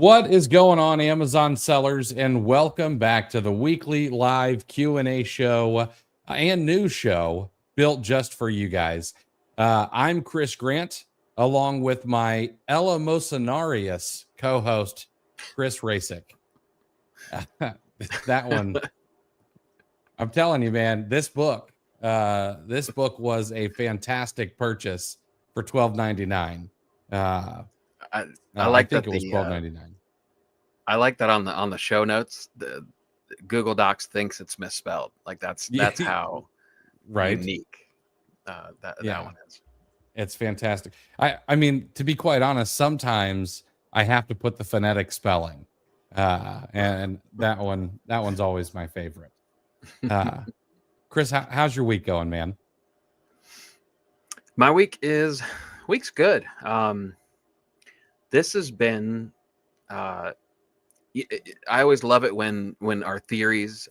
What is going on, Amazon sellers, and welcome back to the weekly live Q&A show and news show built just for you guys. I'm Chris Grant, along with my Emotionarius co-host, Chris Rasick. That one, I'm telling you, man, this book was a fantastic purchase for $12.99. I like think that it was $12.99. I like that on the show notes. The Google Docs thinks it's misspelled. Like that's how right unique that one is. It's fantastic. I mean, to be quite honest, sometimes I have to put the phonetic spelling, and that one's always my favorite. Chris, how's your week going, man? My week's good. This has been. I always love it when our theories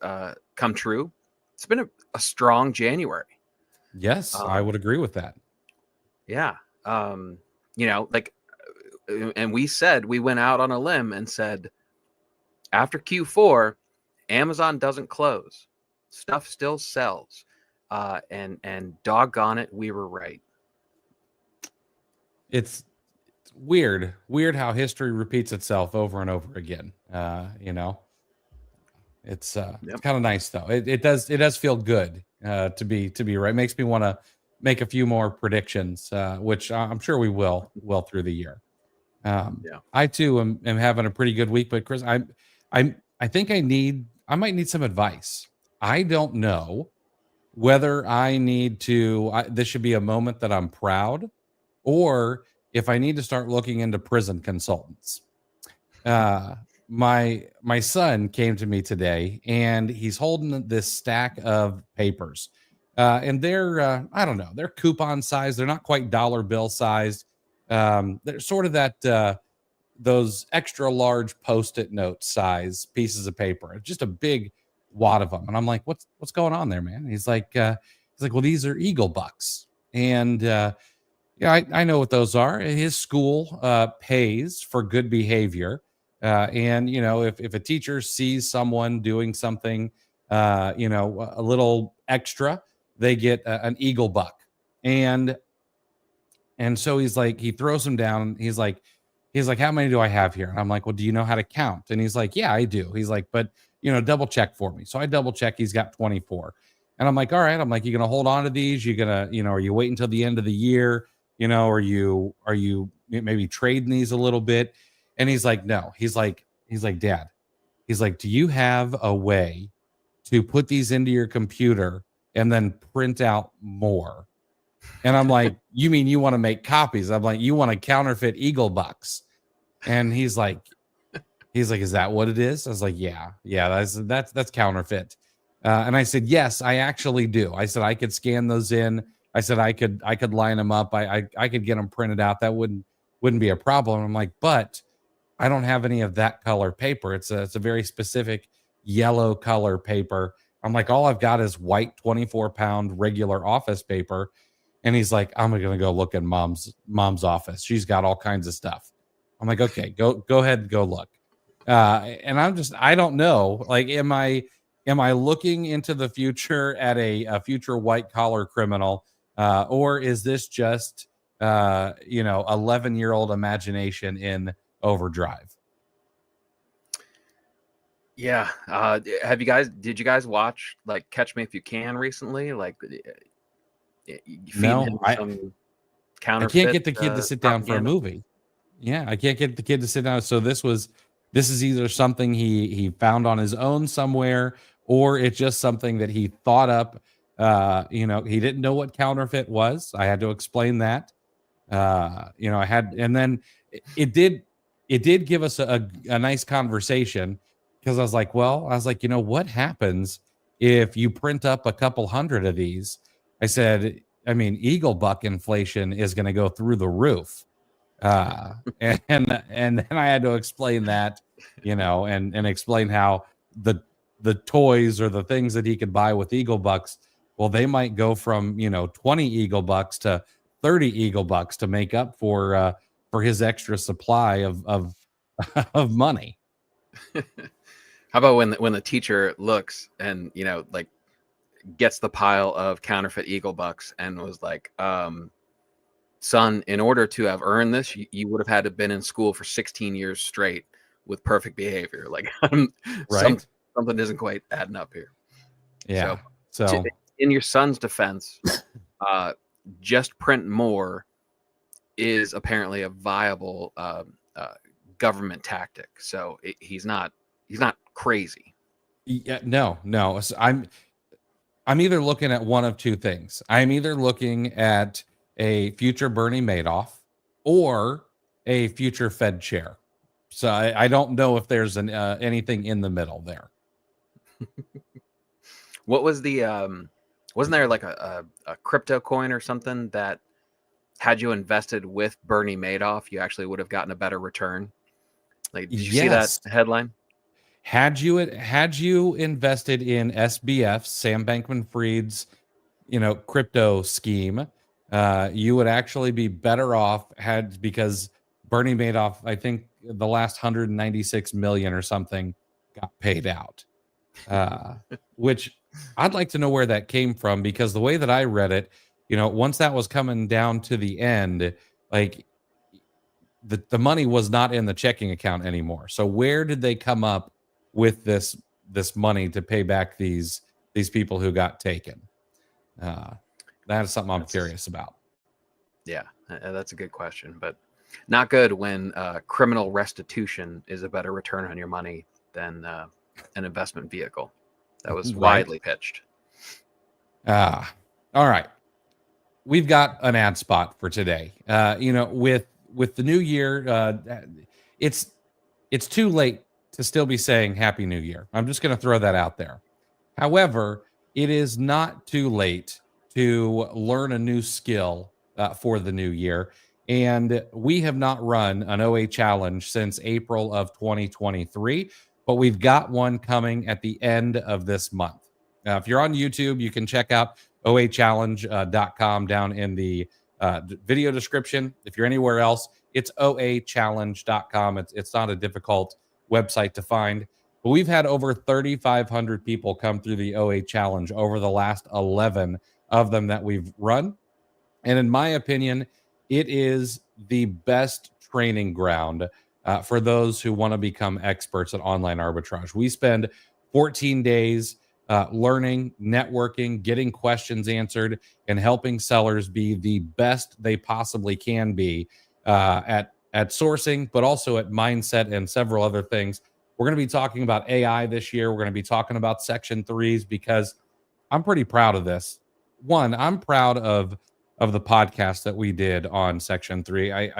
come true. It's been a strong January. Yes, I would agree with that. Yeah. And we went out on a limb and said, after Q4, Amazon doesn't close. Stuff still sells. And doggone it, we were right. It's weird how history repeats itself over and over again. It's kind of nice though. It does feel good to be right. It makes me want to make a few more predictions, which I'm sure we will through the year. I too am having a pretty good week, but Chris, I think I might need some advice. I don't know whether I need to. This should be a moment that I'm proud, or if I need to start looking into prison consultants. My son came to me today, and he's holding this stack of papers, and they're I don't know, they're coupon size. They're not quite dollar bill sized. They're sort of that those extra large Post-it note size pieces of paper. Just a big wad of them, and I'm like, what's going on there, man? He's like, well, these are Eagle Bucks, and I know what those are. His school pays for good behavior. And, if a teacher sees someone doing something, a little extra, they get an Eagle Buck. And so he's like, he throws them down. He's like, how many do I have here? And I'm like, well, do you know how to count? And he's like, yeah, I do. He's like, but, double check for me. So I double check. He's got 24. And I'm like, all right. I'm like, you going to hold on to these? You going to, are you waiting until the end of the year? Are you maybe trading these a little bit? And he's like, no. He's like, Dad, he's like, do you have a way to put these into your computer and then print out more? And I'm like, you mean you want to make copies? I'm like, you want to counterfeit Eagle Bucks? And he's like, is that what it is? I was like, yeah, that's counterfeit. And I said, yes, I actually do. I said, I could scan those in. I said, I could line them up. I could get them printed out. That wouldn't be a problem. I'm like, but I don't have any of that color paper. It's a very specific yellow color paper. I'm like, all I've got is white 24-pound regular office paper. And he's like, I'm going to go look in mom's office. She's got all kinds of stuff. I'm like, okay, go ahead and go look. And I don't know. Like, am I looking into the future at a future white collar criminal? Or is this just 11-year-old imagination in overdrive? Yeah. Did you guys watch like Catch Me If You Can recently? Like, no, I can't get the kid to sit down for a movie. Yeah, I can't get the kid to sit down. So this is either something he found on his own somewhere, or it's just something that he thought up. He didn't know what counterfeit was. I had to explain that. And then it did give us a nice conversation, because I was like, what happens if you print up a couple hundred of these? I said, Eagle Buck inflation is going to go through the roof. And then I had to explain that, and explain how the toys or the things that he could buy with Eagle Bucks, well, they might go from 20 Eagle Bucks to 30 Eagle Bucks to make up for his extra supply of of money. How about when the teacher looks and, like gets the pile of counterfeit Eagle Bucks and was like, son, in order to have earned this, you would have had to been in school for 16 years straight with perfect behavior. Like Right. something isn't quite adding up here. Yeah. So So in your son's defense, just print more is apparently a viable government tactic. So he's not crazy. yeah, no. So I'm either looking at one of two things. I'm either looking at a future Bernie Madoff or a future Fed chair. So I don't know if there's anything in the middle there. What was the wasn't there like a crypto coin or something that had you invested with Bernie Madoff, you actually would have gotten a better return? Like, did you see that Yes. headline? Had you invested in SBF, Sam Bankman-Fried's, crypto scheme, you would actually be better off because Bernie Madoff, I think the last 196 million or something got paid out. Which I'd like to know where that came from, because the way that I read it, once that was coming down to the end, like the money was not in the checking account anymore. So where did they come up with this money to pay back these people who got taken? That is something I'm curious about. Yeah, that's a good question, but not good when criminal restitution is a better return on your money than an investment vehicle. That was Right. widely pitched. All right. We've got an ad spot for today. With the new year, it's too late to still be saying Happy New Year. I'm just going to throw that out there. However, it is not too late to learn a new skill for the new year. And we have not run an OA challenge since April of 2023, but we've got one coming at the end of this month. If you're on YouTube, you can check out oachallenge.com down in the video description. If you're anywhere else, it's oachallenge.com. It's not a difficult website to find. But we've had over 3,500 people come through the OA challenge over the last 11 of them that we've run. And in my opinion, it is the best training ground for those who want to become experts at online arbitrage. We spend 14 days learning, networking, getting questions answered, and helping sellers be the best they possibly can be at sourcing, but also at mindset and several other things. We're going to be talking about AI this year. We're going to be talking about Section 3s because I'm pretty proud of this. One, I'm proud of the podcast that we did on Section 3.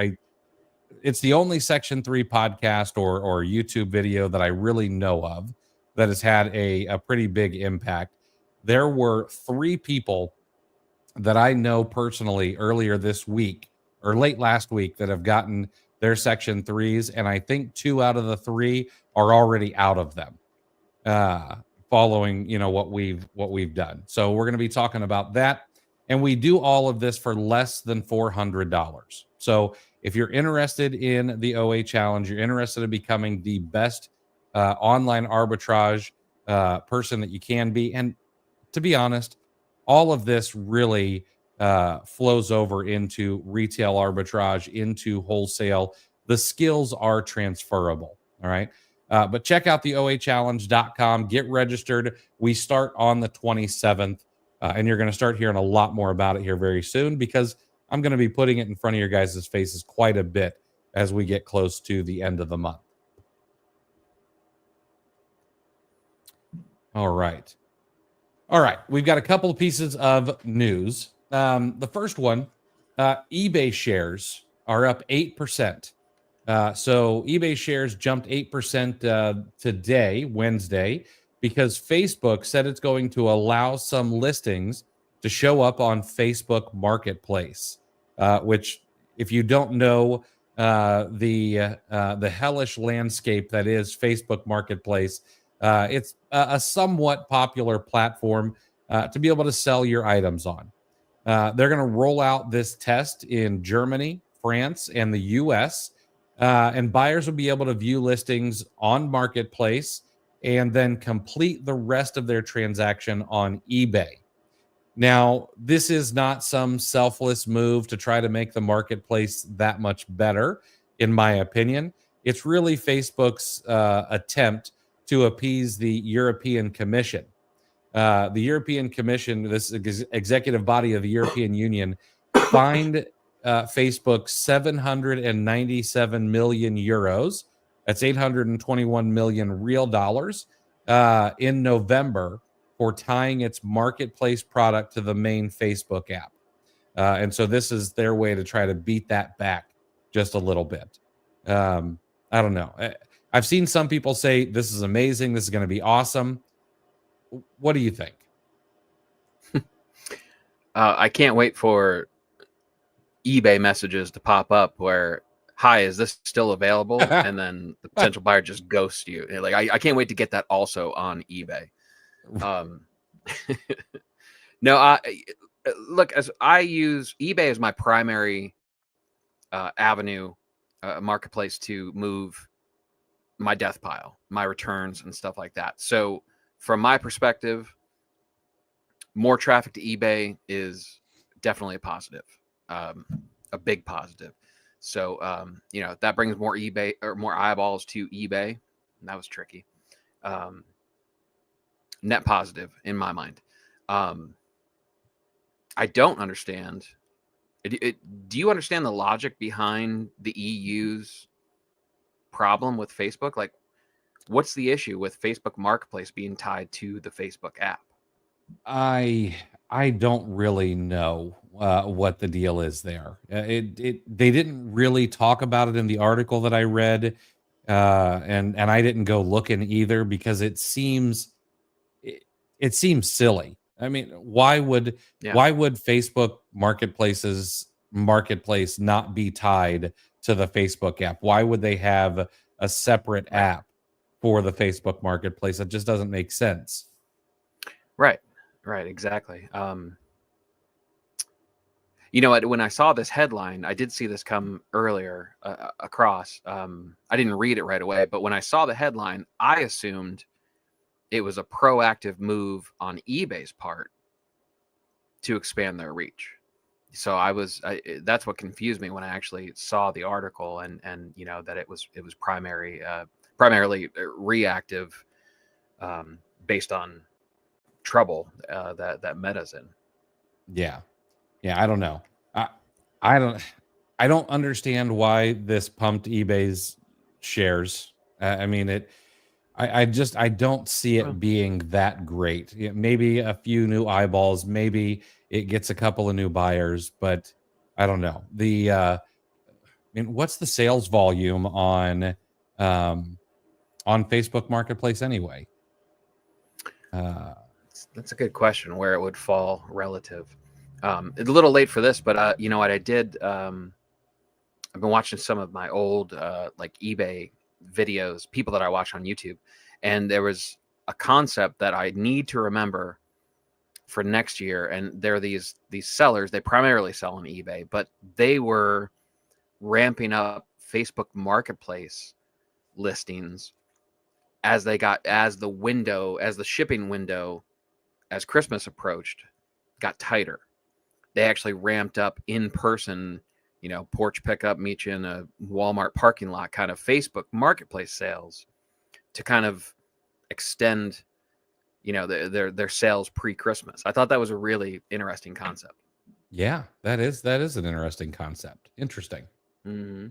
It's the only Section 3 podcast or YouTube video that I really know of that has had a pretty big impact. There were 3 people that I know personally earlier this week or late last week that have gotten their Section 3s, and I think 2 out of the 3 are already out of them, following what we've done. So we're going to be talking about that, and we do all of this for less than $400. So if you're interested in the OA challenge, you're interested in becoming the best online arbitrage person that you can be, and to be honest, all of this really flows over into retail arbitrage, into wholesale. The skills are transferable. All right. But check out the oachallenge.com. Get registered. We start on the 27th, and you're going to start hearing a lot more about it here very soon, because I'm going to be putting it in front of your guys' faces quite a bit as we get close to the end of the month. All right. We've got a couple of pieces of news. The first one, eBay shares are up 8%. So eBay shares jumped 8% today, Wednesday, because Facebook said it's going to allow some listings to show up on Facebook Marketplace, which, if you don't know the hellish landscape that is Facebook Marketplace, it's a somewhat popular platform to be able to sell your items on. They're going to roll out this test in Germany, France, and the US. And buyers will be able to view listings on Marketplace and then complete the rest of their transaction on eBay. Now, this is not some selfless move to try to make the marketplace that much better, in my opinion. It's really Facebook's attempt to appease the European Commission. The European Commission, this executive body of the European Union, fined Facebook 797 million euros. That's 821 million real dollars in November for tying its marketplace product to the main Facebook app. And so this is their way to try to beat that back just a little bit. I don't know. I've seen some people say this is amazing. This is going to be awesome. What do you think? I can't wait for eBay messages to pop up where, "Hi, is this still available?" And then the potential buyer just ghosts you. Like, I can't wait to get that also on eBay. No, look, as I use eBay as my primary avenue, marketplace to move my death pile, my returns, and stuff like that. So, from my perspective, more traffic to eBay is definitely a positive, a big positive. So, that brings more eBay or more eyeballs to eBay. And that was tricky. Net positive in my mind. I don't understand. Do you understand the logic behind the EU's problem with Facebook? Like, what's the issue with Facebook Marketplace being tied to the Facebook app? I don't really know what the deal is there. They didn't really talk about it in the article that I read, and I didn't go looking either because it seems silly. I mean, why would Facebook marketplace not be tied to the Facebook app? Why would they have a separate app for the Facebook marketplace? It just doesn't make sense. Right, exactly. You know what? When I saw this headline, I did see this come earlier across. I didn't read it right away, but when I saw the headline, I assumed it was a proactive move on eBay's part to expand their reach. So that's what confused me when I actually saw the article and that it was primarily reactive, based on trouble that Meta's in. Yeah. I don't know. I don't understand why this pumped eBay's shares. I mean, I don't see it being that great. Maybe a few new eyeballs, maybe it gets a couple of new buyers, but I don't know. I mean, what's the sales volume on Facebook Marketplace anyway? That's a good question. Where it would fall relative. It's a little late for this, but you know what I did? I've been watching some of my old like eBay videos, people that I watch on YouTube, and there was a concept that I need to remember for next year. And there are these sellers. They primarily sell on eBay, but they were ramping up Facebook Marketplace listings as the shipping window, as Christmas approached, got tighter. They actually ramped up in person, porch pickup, meet you in a Walmart parking lot kind of Facebook Marketplace sales to kind of extend, their sales pre-Christmas. I thought that was a really interesting concept. Yeah, that is an interesting concept. Interesting. Mm-hmm.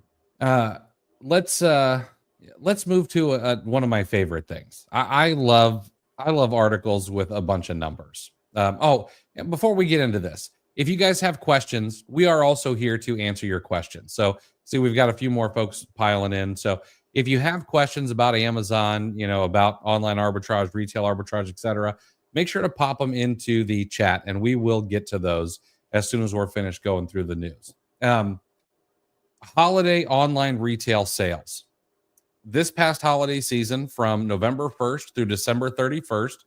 Let's move to one of my favorite things. I love articles with a bunch of numbers. And before we get into this, if you guys have questions, we are also here to answer your questions. So, see, we've got a few more folks piling in. So, if you have questions about Amazon, about online arbitrage, retail arbitrage, etc., make sure to pop them into the chat, and we will get to those as soon as we're finished going through the news. Holiday online retail sales. This past holiday season, from November 1st through December 31st,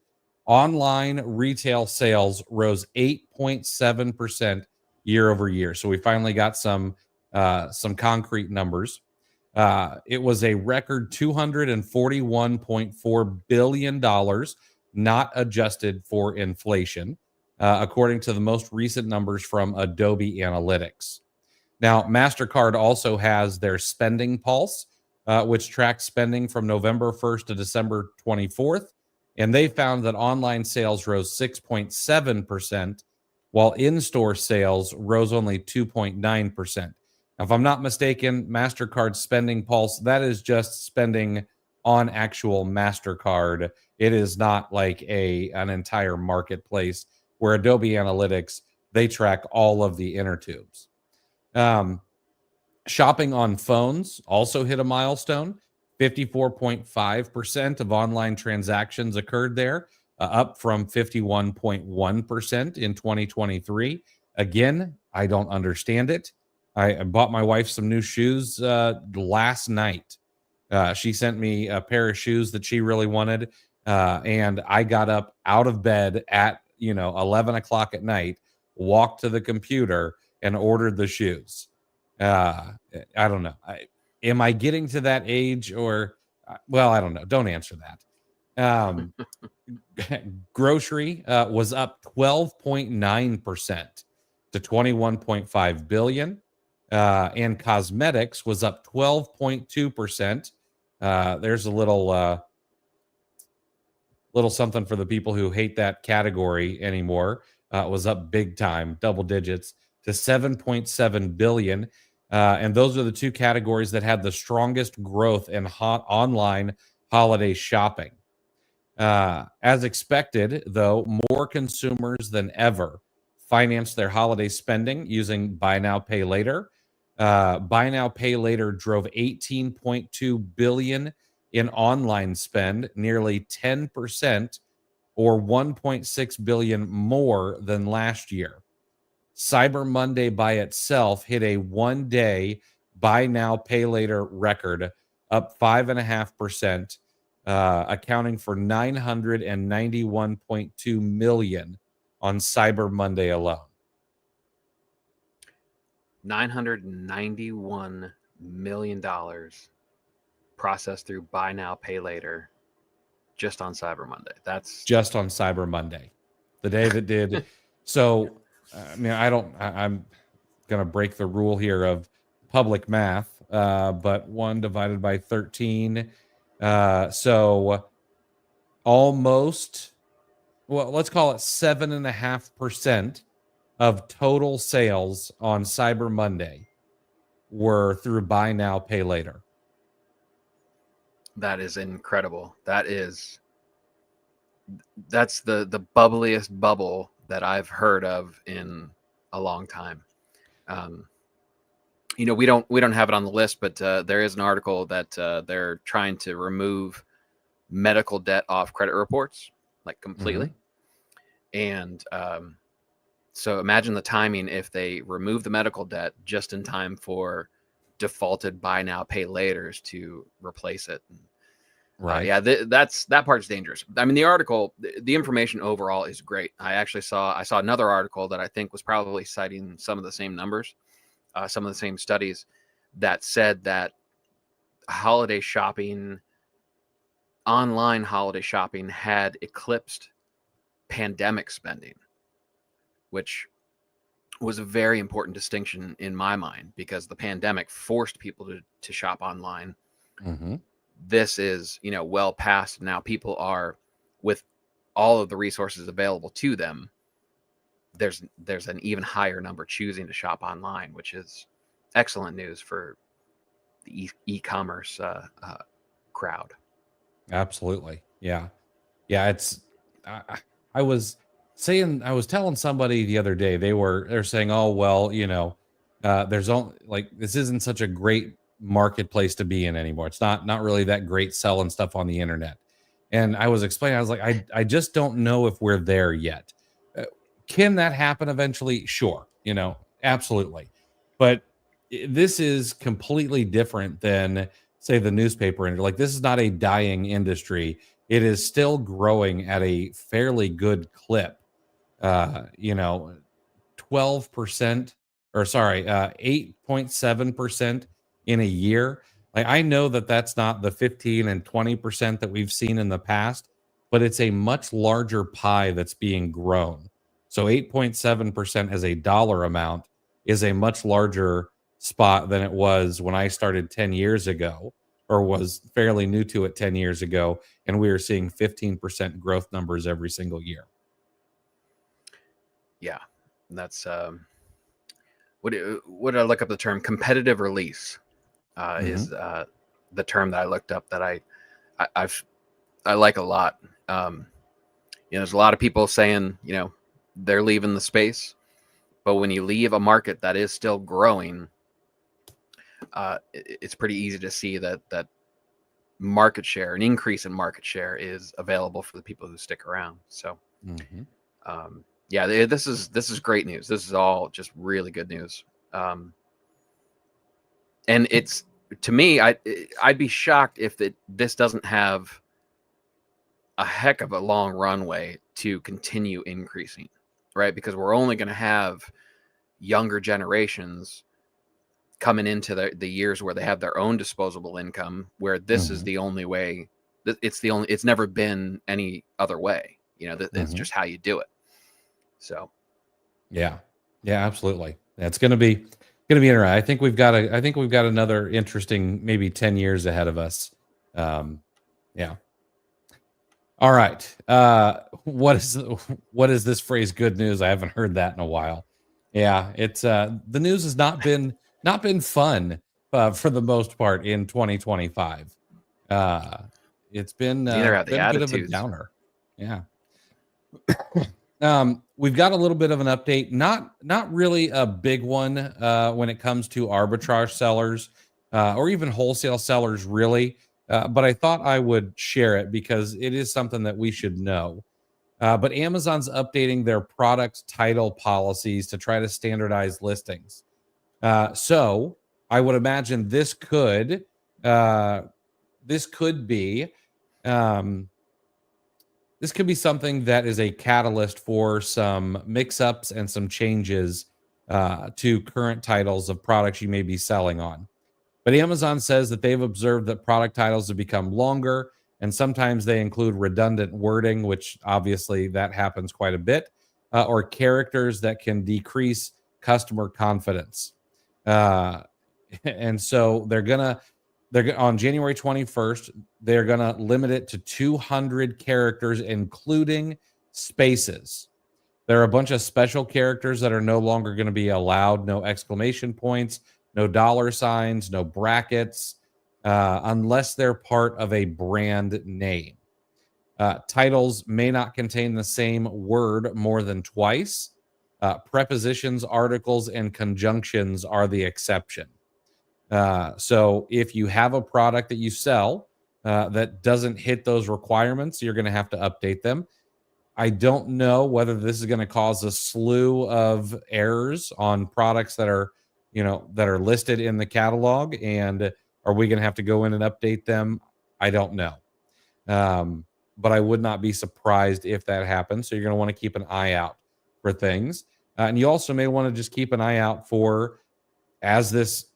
online retail sales rose 8.7% year over year. So we finally got some concrete numbers. It was a record $241.4 billion, not adjusted for inflation, according to the most recent numbers from Adobe Analytics. Now, MasterCard also has their Spending Pulse, which tracks spending from November 1st to December 24th. And they found that online sales rose 6.7%, while in store sales rose only 2.9%. Now, if I'm not mistaken, MasterCard Spending Pulse, that is just spending on actual MasterCard. It is not like an entire marketplace where Adobe Analytics, they track all of the inner tubes. Shopping on phones also hit a milestone. 54.5% of online transactions occurred there, up from 51.1% in 2023. Again, I don't understand it. I bought my wife some new shoes last night. She sent me a pair of shoes that she really wanted, and I got up out of bed at 11 o'clock at night, walked to the computer, and ordered the shoes. I don't know. Am I getting to that age or, well, I don't know. Don't answer that. Grocery was up 12.9% to 21.5 billion. And cosmetics was up 12.2%. There's a little something for the people who hate that category anymore. Was up big time, double digits to 7.7 billion. And those are the two categories that had the strongest growth in online holiday shopping. As expected, though, more consumers than ever financed their holiday spending using Buy Now, Pay Later. Buy Now, Pay Later drove 18.2 billion in online spend, nearly 10% or 1.6 billion more than last year. Cyber Monday by itself hit a one-day Buy Now, Pay Later record, up 5.5%, accounting for 991.2 million on Cyber Monday alone. $991 million processed through Buy Now, Pay Later just on Cyber Monday. That's just on Cyber Monday, the day that did. So, I'm going to break the rule here of public math, but 1 divided by 13. So almost, well, let's call it 7.5% of total sales on Cyber Monday were through Buy Now, Pay Later. That is incredible. That's the bubbliest bubble that I've heard of in a long time. We don't have it on the list, but there is an article that they're trying to remove medical debt off credit reports, like completely. Mm-hmm. And so imagine the timing if they remove the medical debt just in time for defaulted Buy Now, Pay Laters to replace it. Right. That part's dangerous. I mean, the article, the information overall is great. I saw another article that I think was probably citing some of the same numbers, some of the same studies that said that online holiday shopping had eclipsed pandemic spending, which was a very important distinction in my mind because the pandemic forced people to shop online. Mm-hmm. This is, well past now. People are, with all of the resources available to them, there's an even higher number choosing to shop online, which is excellent news for the e-commerce crowd. Absolutely. Yeah. It's, I was telling somebody the other day, they're saying, oh, well, there's only this isn't such a great marketplace to be in anymore. It's not really that great selling stuff on the internet. And I was explaining, I was like, I just don't know if we're there yet. Can that happen eventually? Sure. Absolutely. But this is completely different than, say, the newspaper industry. This is not a dying industry. It is still growing at a fairly good clip. 12%, 8.7% in a year. Like, I know that that's not the 15 and 20% that we've seen in the past, but it's a much larger pie that's being grown. So 8.7% as a dollar amount is a much larger spot than it was when I started 10 years ago, or was fairly new to it 10 years ago, and we were seeing 15% growth numbers every single year. Yeah, that's what did I look up the term competitive release is Mhm. the term that I looked up that I've I like a lot. There's a lot of people saying, they're leaving the space, but when you leave a market that is still growing, it's pretty easy to see that market share, an increase in market share, is available for the people who stick around. So, Mhm. yeah, this is great news. This is all just really good news. And it's, to me, I'd be shocked if this doesn't have a heck of a long runway to continue increasing, right? Because we're only going to have younger generations coming into the years where they have their own disposable income, where this is Mhm. the only way. It's never been any other way. It's Mhm. just how you do it. So Yeah. Yeah, absolutely. Yeah, it's gonna be interesting. I think we've got another interesting maybe 10 years ahead of us. Yeah. All right. What is this phrase good news? I haven't heard that in a while. Yeah, it's the news has not been fun for the most part in 2025. Uh neither have the been a bit of a attitudes. downer. Yeah. We've got a little bit of an update, not really a big one when it comes to arbitrage sellers or even wholesale sellers, really. But I thought I would share it because it is something that we should know. But Amazon's updating their product title policies to try to standardize listings. So I would imagine uh, this could be um, this could be something that is a catalyst for some mix-ups and some changes to current titles of products you may be selling on. But Amazon says that they've observed that product titles have become longer, and sometimes they include redundant wording, which obviously that happens quite a bit, or characters that can decrease customer confidence. Uh, and so on January 21st, they're gonna limit it to 200 characters, including spaces. There are a bunch of special characters that are no longer going to be allowed. No exclamation points, no dollar signs, no brackets, unless they're part of a brand name. Titles may not contain the same word more than twice. Prepositions, articles, and conjunctions are the exception. So if you have a product that you sell that doesn't hit those requirements, you're going to have to update them. I don't know whether this is going to cause a slew of errors on products that are listed in the catalog, and are we going to have to go in and update them? I don't know. Um, but I would not be surprised if that happens. So you're going to want to keep an eye out for things. And you also may want to just keep an eye out for, as this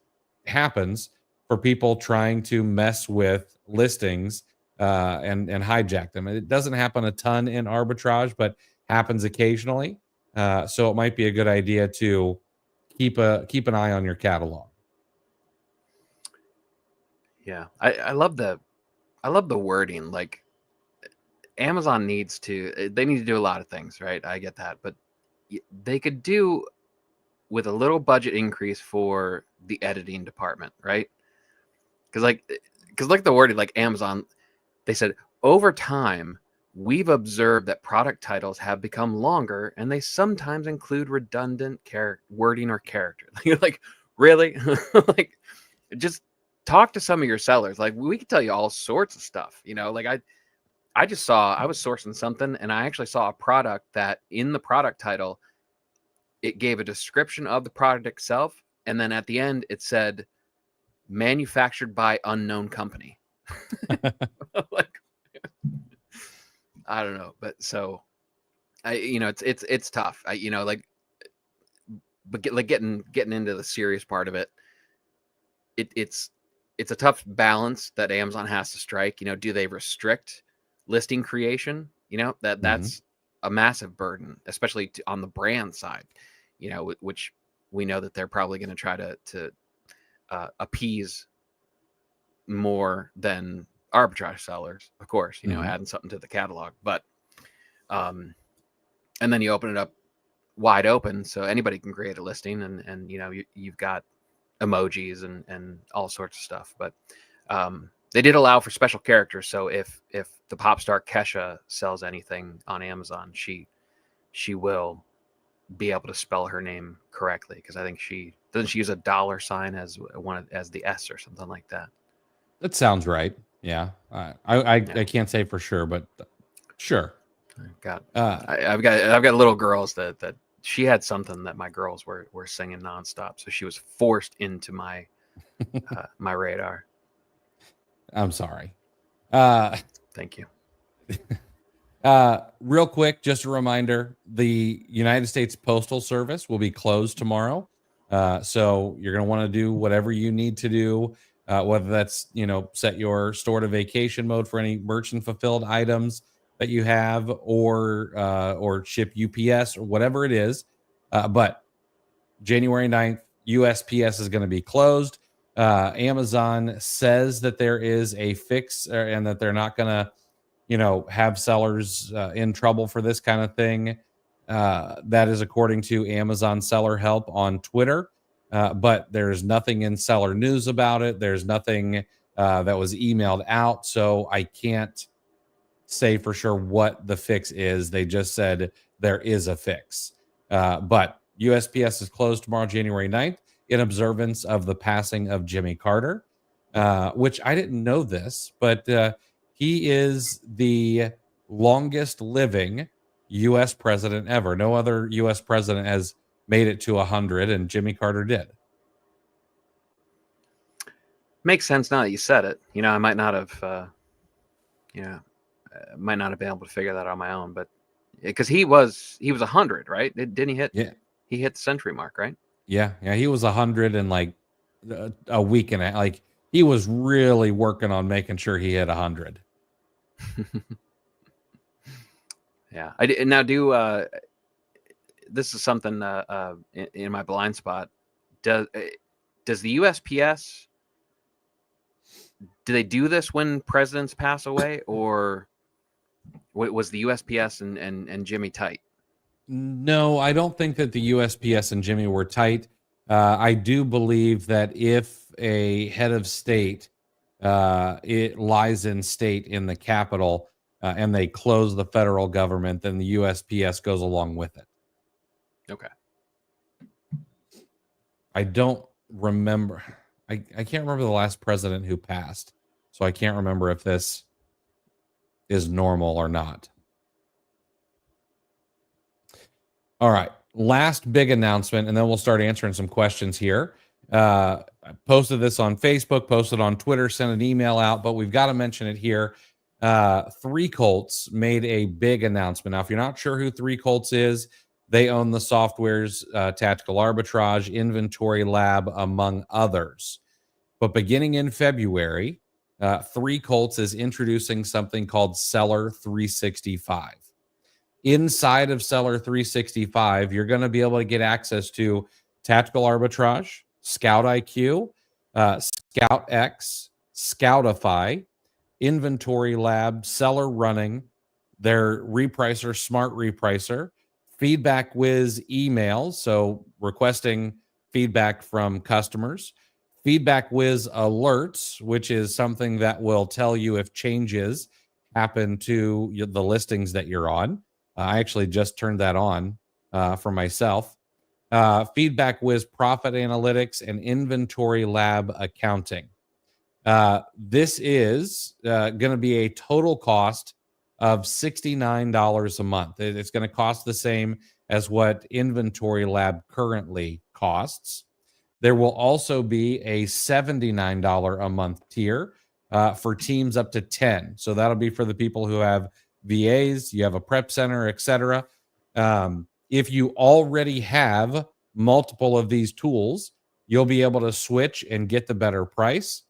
happens, for people trying to mess with listings and hijack them. It doesn't happen a ton in arbitrage, but happens occasionally. So it might be a good idea to keep an eye on your catalog. Yeah, I love the wording. Like, Amazon they need to do a lot of things, right? I get that, but they could do with a little budget increase for the editing department, right? Because like the wording, like Amazon, they said, over time, we've observed that product titles have become longer and they sometimes include redundant wording or character. Like, really? Like, just talk to some of your sellers. Like, we can tell you all sorts of stuff. Like, I was sourcing something and I actually saw a product that in the product title, it gave a description of the product itself. And then at the end, it said manufactured by unknown company. Like, I don't know, but so it's tough. Like, but getting into the serious part of it, it's it's a tough balance that Amazon has to strike. Do they restrict listing creation? That's a massive burden, especially on the brand side, which we know that they're probably going to try to appease more than arbitrage sellers, of course, adding something to the catalog. But and then you open it up wide open so anybody can create a listing, and you've got emojis and all sorts of stuff. But they did allow for special characters, so if the pop star Kesha sells anything on Amazon, she will be able to spell her name correctly, because I think she use a dollar sign as the S or something like that. That sounds right. Yeah. I can't say for sure, but sure. I've got little girls that she had something that my girls were singing nonstop, so she was forced into my my radar. I'm sorry. Thank you. Real quick, just a reminder: the United States Postal Service will be closed tomorrow. So you're going to want to do whatever you need to do, whether that's set your store to vacation mode for any merchant fulfilled items that you have, or ship UPS or whatever it is. But January 9th, USPS is going to be closed. Amazon says that there is a fix, and that they're not going to have sellers in trouble for this kind of thing. That is according to Amazon Seller Help on Twitter. But there's nothing in seller news about it. There's nothing that was emailed out. So I can't say for sure what the fix is. They just said there is a fix. But USPS is closed tomorrow, January 9th, in observance of the passing of Jimmy Carter, which I didn't know this, but he is the longest living U.S. president ever. No other U.S. president has made it to 100, and Jimmy Carter did. Makes sense now that you said it. I might not have, might not have been able to figure that on my own, but because he was 100, right? Didn't he hit? Yeah, he hit the century mark, right? Yeah, he was 100 in like a week and he was really working on making sure he hit 100. Yeah, I did. Now, this is something in my blind spot. Does the USPS, do they do this when presidents pass away, or was the USPS and Jimmy tight? No, I don't think that the USPS and Jimmy were tight. I do believe that if a head of state it lies in state in the capital, and they close the federal government, then the USPS goes along with it. Okay. I don't remember. I can't remember the last president who passed, so I can't remember if this is normal or not. All right. Last big announcement, and then we'll start answering some questions here. I posted this on Facebook, posted on Twitter, sent an email out, but we've got to mention it here. 3 Colts made a big announcement. Now, if you're not sure who 3 Colts is, they own the softwares Tactical Arbitrage, Inventory Lab, among others. But beginning in February, 3 Colts is introducing something called Seller 365. Inside of Seller 365, you're going to be able to get access to Tactical Arbitrage, Scout IQ, Scout X, Scoutify, Inventory Lab, Seller Running, their repricer, Smart Repricer, Feedback Whiz emails, so requesting feedback from customers, Feedback Whiz alerts, which is something that will tell you if changes happen to the listings that you're on. I actually just turned that on for myself. Feedback Whiz Profit Analytics, and Inventory Lab Accounting. This is going to be a total cost of $69 a month. It's going to cost the same as what Inventory Lab currently costs. There will also be a $79 a month tier for teams up to 10. So that'll be for the people who have VAs, you have a prep center, etc. If you already have multiple of these tools, you'll be able to switch and get the better price.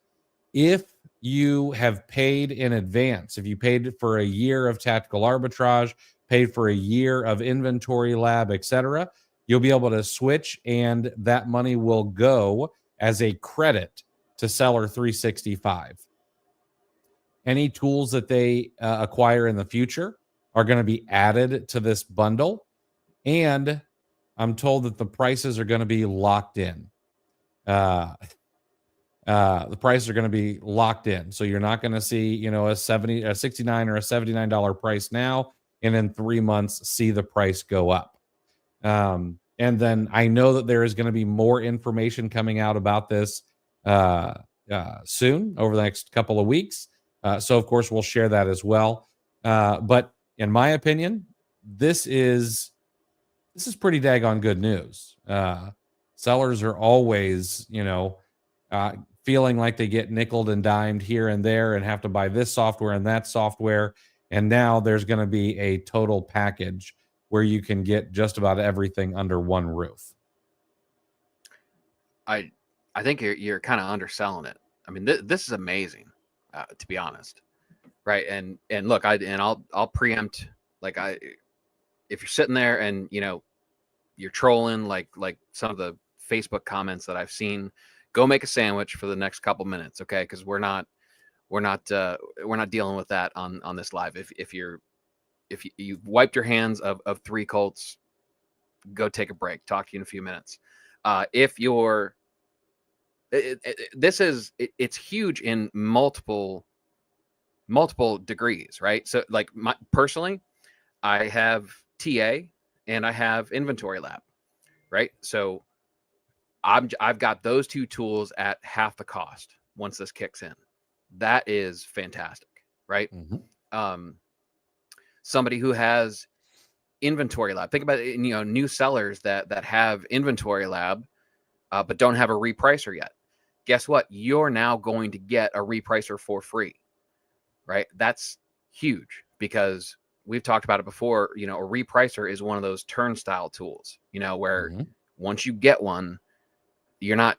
If you have paid in advance, if you paid for a year of tactical arbitrage, paid for a year of inventory lab, etc., you'll be able to switch, and that money will go as a credit to Seller 365. Any tools that they acquire in the future are going to be added to this bundle, and I'm told that the prices are going to be locked in. The prices are going to be locked in, so you're not going to see, a 69 or a $79 price now, and in 3 months see the price go up. And then I know that there is going to be more information coming out about this uh, soon, over the next couple of weeks. So of course we'll share that as well. But in my opinion, this is pretty daggone good news. Sellers are always, uh, feeling like they get nickeled and dimed here and there and have to buy this software and that software. And now there's going to be a total package where you can get just about everything under one roof. I think you're kind of underselling it. I mean, this is amazing, to be honest, right? And look, I'll preempt, like, if you're sitting there and you're trolling like some of the Facebook comments that I've seen, go make a sandwich for the next couple minutes, okay? Because we're not dealing with that on this live. If you've wiped your hands of 3 Colts, go take a break. Talk to you in a few minutes. If you're it's huge in multiple degrees, right? So like personally, I have TA and I have inventory lab, right? So I've got those 2 tools at half the cost once this kicks in. That is fantastic, right? Mm-hmm. Somebody who has inventory lab, think about it, new sellers that have inventory lab, but don't have a repricer yet. Guess what? You're now going to get a repricer for free, right? That's huge, because we've talked about it before. A repricer is one of those turnstile tools, where Mm-hmm. once you get one, you're not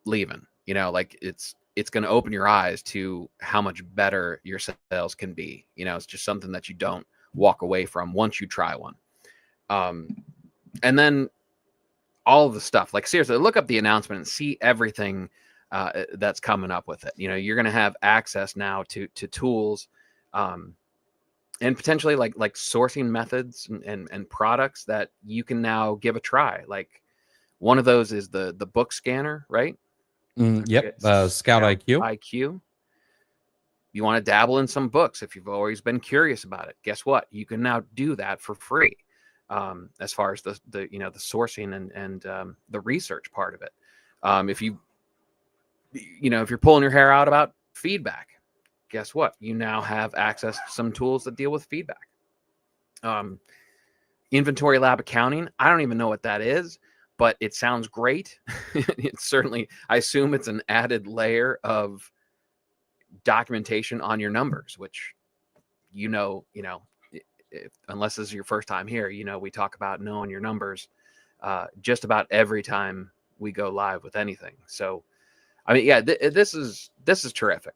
leaving. Like it's going to open your eyes to how much better your sales can be. It's just something that you don't walk away from once you try one. And then all of the stuff, like, seriously, look up the announcement and see everything that's coming up with it. You're going to have access now to tools, and potentially like sourcing methods and products that you can now give a try. Like, one of those is the book scanner, right? Yep. Scout IQ. You want to dabble in some books if you've always been curious about it. Guess what? You can now do that for free. As far as the sourcing and the research part of it. If if you're pulling your hair out about feedback, guess what? You now have access to some tools that deal with feedback. Inventory lab accounting, I don't even know what that is, but it sounds great. It's certainly, I assume it's an added layer of documentation on your numbers, which, unless this is your first time here, we talk about knowing your numbers just about every time we go live with anything. So, I mean, yeah, this is terrific.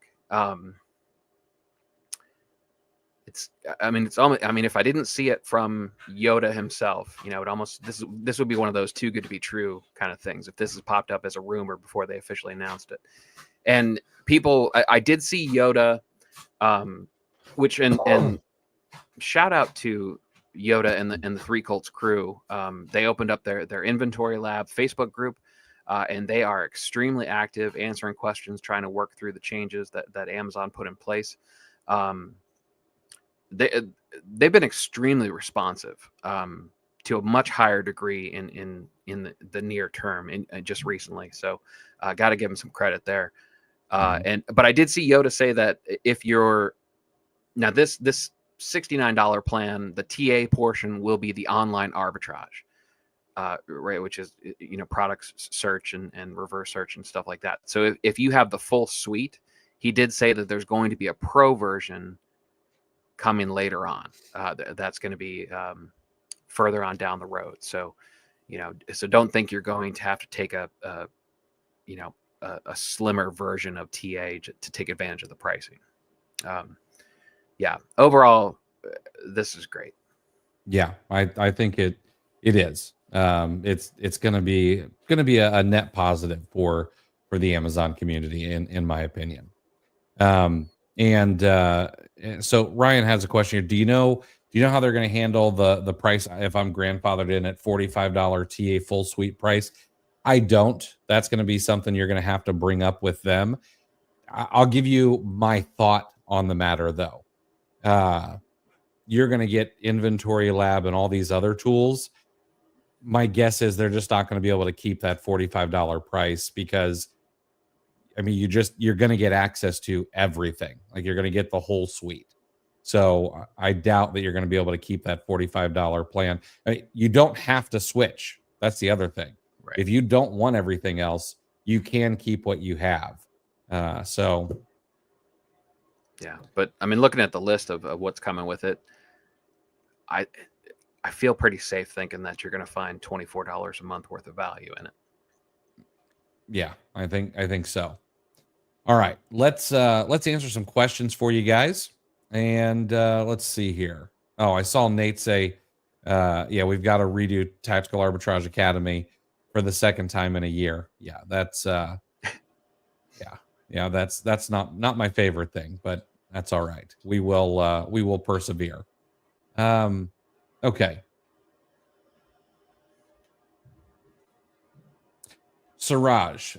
It's almost, if I didn't see it from Yoda himself, it almost, this would be one of those too good to be true kind of things, if this has popped up as a rumor before they officially announced it. And people, I did see Yoda, which and shout out to Yoda and the 3 Colts crew. They opened up their inventory lab Facebook group, and they are extremely active, answering questions, trying to work through the changes that Amazon put in place. They've been extremely responsive, to a much higher degree in the near term, and just recently. So got to give them some credit there. But I did see Yoda say that if you're now this $69 plan, the TA portion will be the online arbitrage, right? Which is, products search and reverse search and stuff like that. So if you have the full suite, he did say that there's going to be a pro version coming later on. That's going to be further on down the road. So, so don't think you're going to have to take a a slimmer version of TA to take advantage of the pricing. Yeah, overall, this is great. Yeah, I think it is. It's going to be a net positive for the Amazon community, in my opinion. Um, and so Ryan has a question here. Do you know how they're going to handle the price if I'm grandfathered in at $45 TA full suite price? I don't. That's going to be something you're going to have to bring up with them. I'll give you my thought on the matter, though. You're going to get Inventory Lab and all these other tools. My guess is they're just not going to be able to keep that $45 price because, I mean, you're going to get access to everything. Like, you're going to get the whole suite. So I doubt that you're going to be able to keep that $45 plan. I mean, you don't have to switch. That's the other thing. Right. If you don't want everything else, you can keep what you have. So yeah, but I mean, looking at the list of what's coming with it, I feel pretty safe thinking that you're going to find $24 a month worth of value in it. Yeah, I think so. All right, let's answer some questions for you guys, and let's see here. Oh, I saw Nate say, yeah, we've got to redo Tactical Arbitrage Academy for the second time in a year. Yeah, that's yeah, that's not my favorite thing, but that's all right. We will persevere. Okay. Siraj,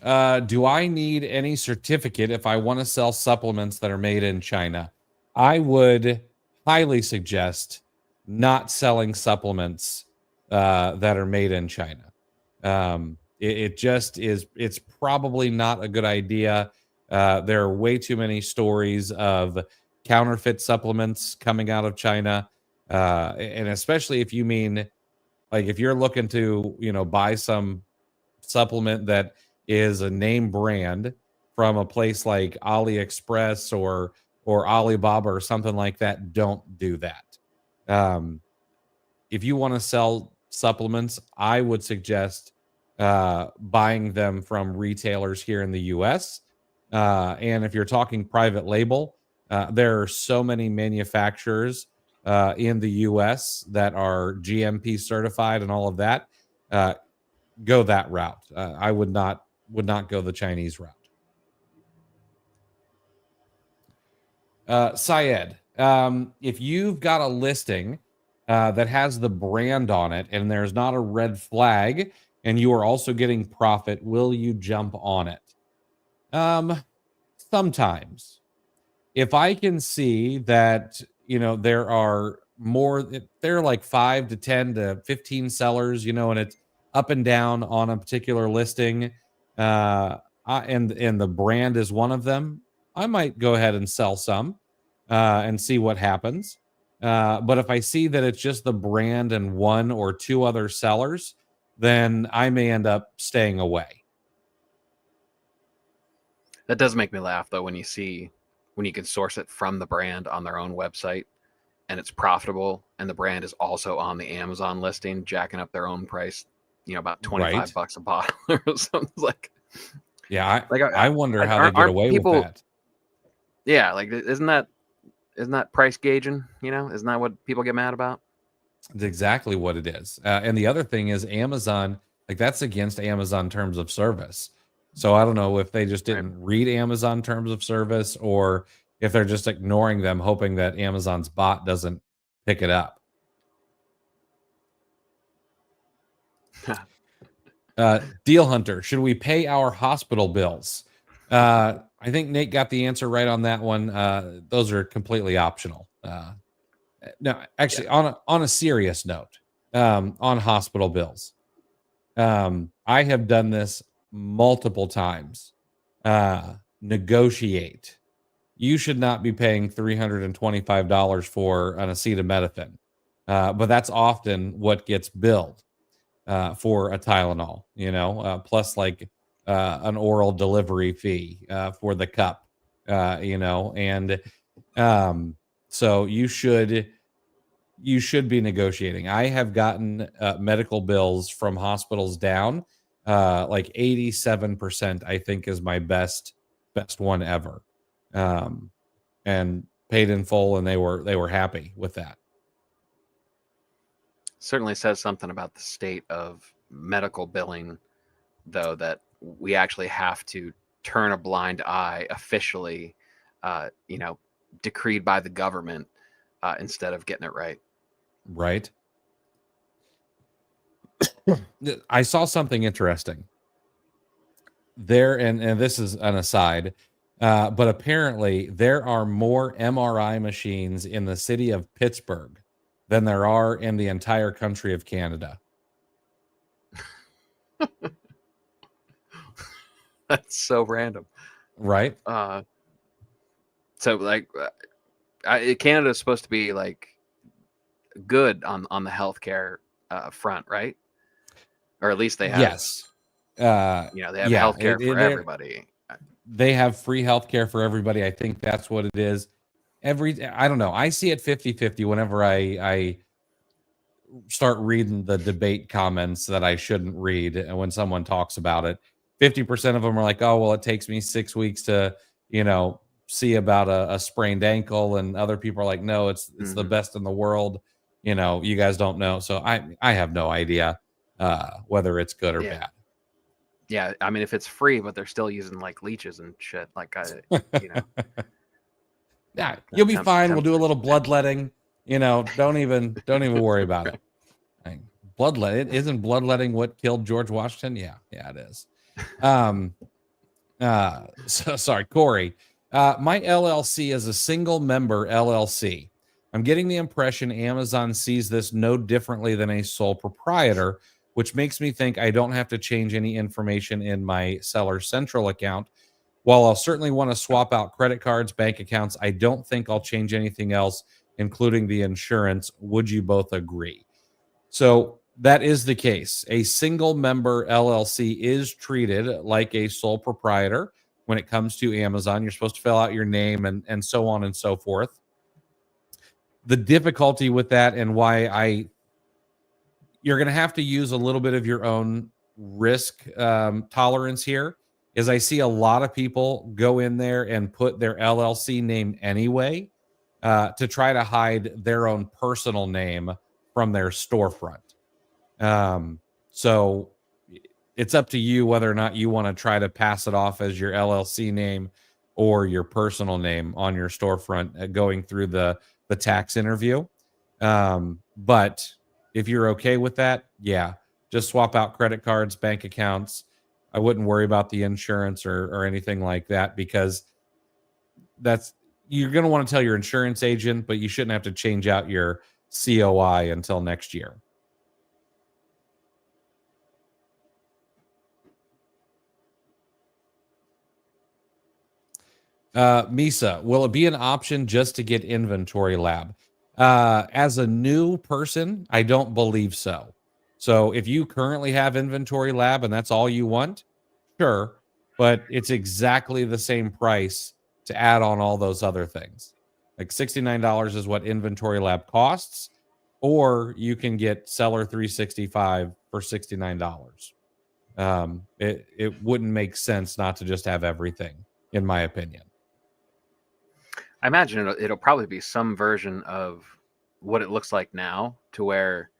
do I need any certificate if I want to sell supplements that are made in China? I would highly suggest not selling supplements that are made in China. It just is, it's probably not a good idea. There are way too many stories of counterfeit supplements coming out of China. And especially if you mean, like, if you're looking to, buy some supplement that is a name brand from a place like AliExpress or Alibaba or something like that, don't do that. If you want to sell supplements, I would suggest buying them from retailers here in the US. And if you're talking private label, there are so many manufacturers in the US that are GMP certified and all of that. Go that route. I would not go the Chinese route. Syed, if you've got a listing that has the brand on it and there's not a red flag and you are also getting profit, will you jump on it? Sometimes. If I can see that, there are there are like 5 to 10 to 15 sellers, and it's up and down on a particular listing, and the brand is one of them, I might go ahead and sell some and see what happens. But if I see that it's just the brand and one or two other sellers, then I may end up staying away. That does make me laugh, though, when you can source it from the brand on their own website and it's profitable, and the brand is also on the Amazon listing, jacking up their own price, about $25 a bottle or something. Like, yeah, I wonder how they get away with that. Yeah, like, isn't that price gauging? Isn't that what people get mad about? It's exactly what it is. And the other thing is Amazon, like, that's against Amazon terms of service. So I don't know if they just didn't read Amazon terms of service or if they're just ignoring them, hoping that Amazon's bot doesn't pick it up. Deal Hunter, should we pay our hospital bills? I think Nate got the answer right on that one. Those are completely optional. No, actually, on a serious note, on hospital bills, I have done this multiple times. Negotiate. You should not be paying $325 for an acetaminophen, but that's often what gets billed for a Tylenol. Plus like an oral delivery fee for the cup. And so you should be negotiating. I have gotten medical bills from hospitals down like 87%, I think, is my best one ever. And paid in full, and they were happy with that. Certainly says something about the state of medical billing, though, that we actually have to turn a blind eye officially, decreed by the government, instead of getting it right. Right. I saw something interesting there, and this is an aside, but apparently there are more MRI machines in the city of Pittsburgh than there are in the entire country of Canada. That's so random, right? So like, Canada is supposed to be like good on the healthcare front, right? Or at least they have. Yes. They have healthcare for everybody. They have free healthcare for everybody. I think that's what it is. I don't know. I see it 50-50 whenever I start reading the debate comments that I shouldn't read. And when someone talks about it, 50% of them are like, oh, well, it takes me 6 weeks to, see about a sprained ankle. And other people are like, no, it's the best in the world. You guys don't know. So I have no idea whether it's good or bad. Yeah. I mean, if it's free, but they're still using like leeches and shit, like, yeah, you'll be fine. We'll do a little bloodletting. Don't even worry about it. Isn't bloodletting what killed George Washington? Yeah, it is. So sorry, Corey. My LLC is a single member LLC. I'm getting the impression Amazon sees this no differently than a sole proprietor, which makes me think I don't have to change any information in my Seller Central account. While I'll certainly want to swap out credit cards, bank accounts, I don't think I'll change anything else, including the insurance. Would you both agree? So that is the case. A single member LLC is treated like a sole proprietor when it comes to Amazon. You're supposed to fill out your name and so on and so forth. The difficulty with that, and why you're going to have to use a little bit of your own risk tolerance here, is I see a lot of people go in there and put their LLC name anyway to try to hide their own personal name from their storefront. So it's up to you whether or not you want to try to pass it off as your LLC name or your personal name on your storefront going through the tax interview. But if you're okay with that, yeah, just swap out credit cards, bank accounts. I wouldn't worry about the insurance or anything like that, because you're going to want to tell your insurance agent, but you shouldn't have to change out your COI until next year. Misa, will it be an option just to get Inventory Lab? As a new person, I don't believe so. So if you currently have Inventory Lab and that's all you want, sure, but it's exactly the same price to add on all those other things. Like $69 is what Inventory Lab costs, or you can get Seller 365 for $69. It wouldn't make sense not to just have everything, in my opinion. I imagine it'll probably be some version of what it looks like now, to where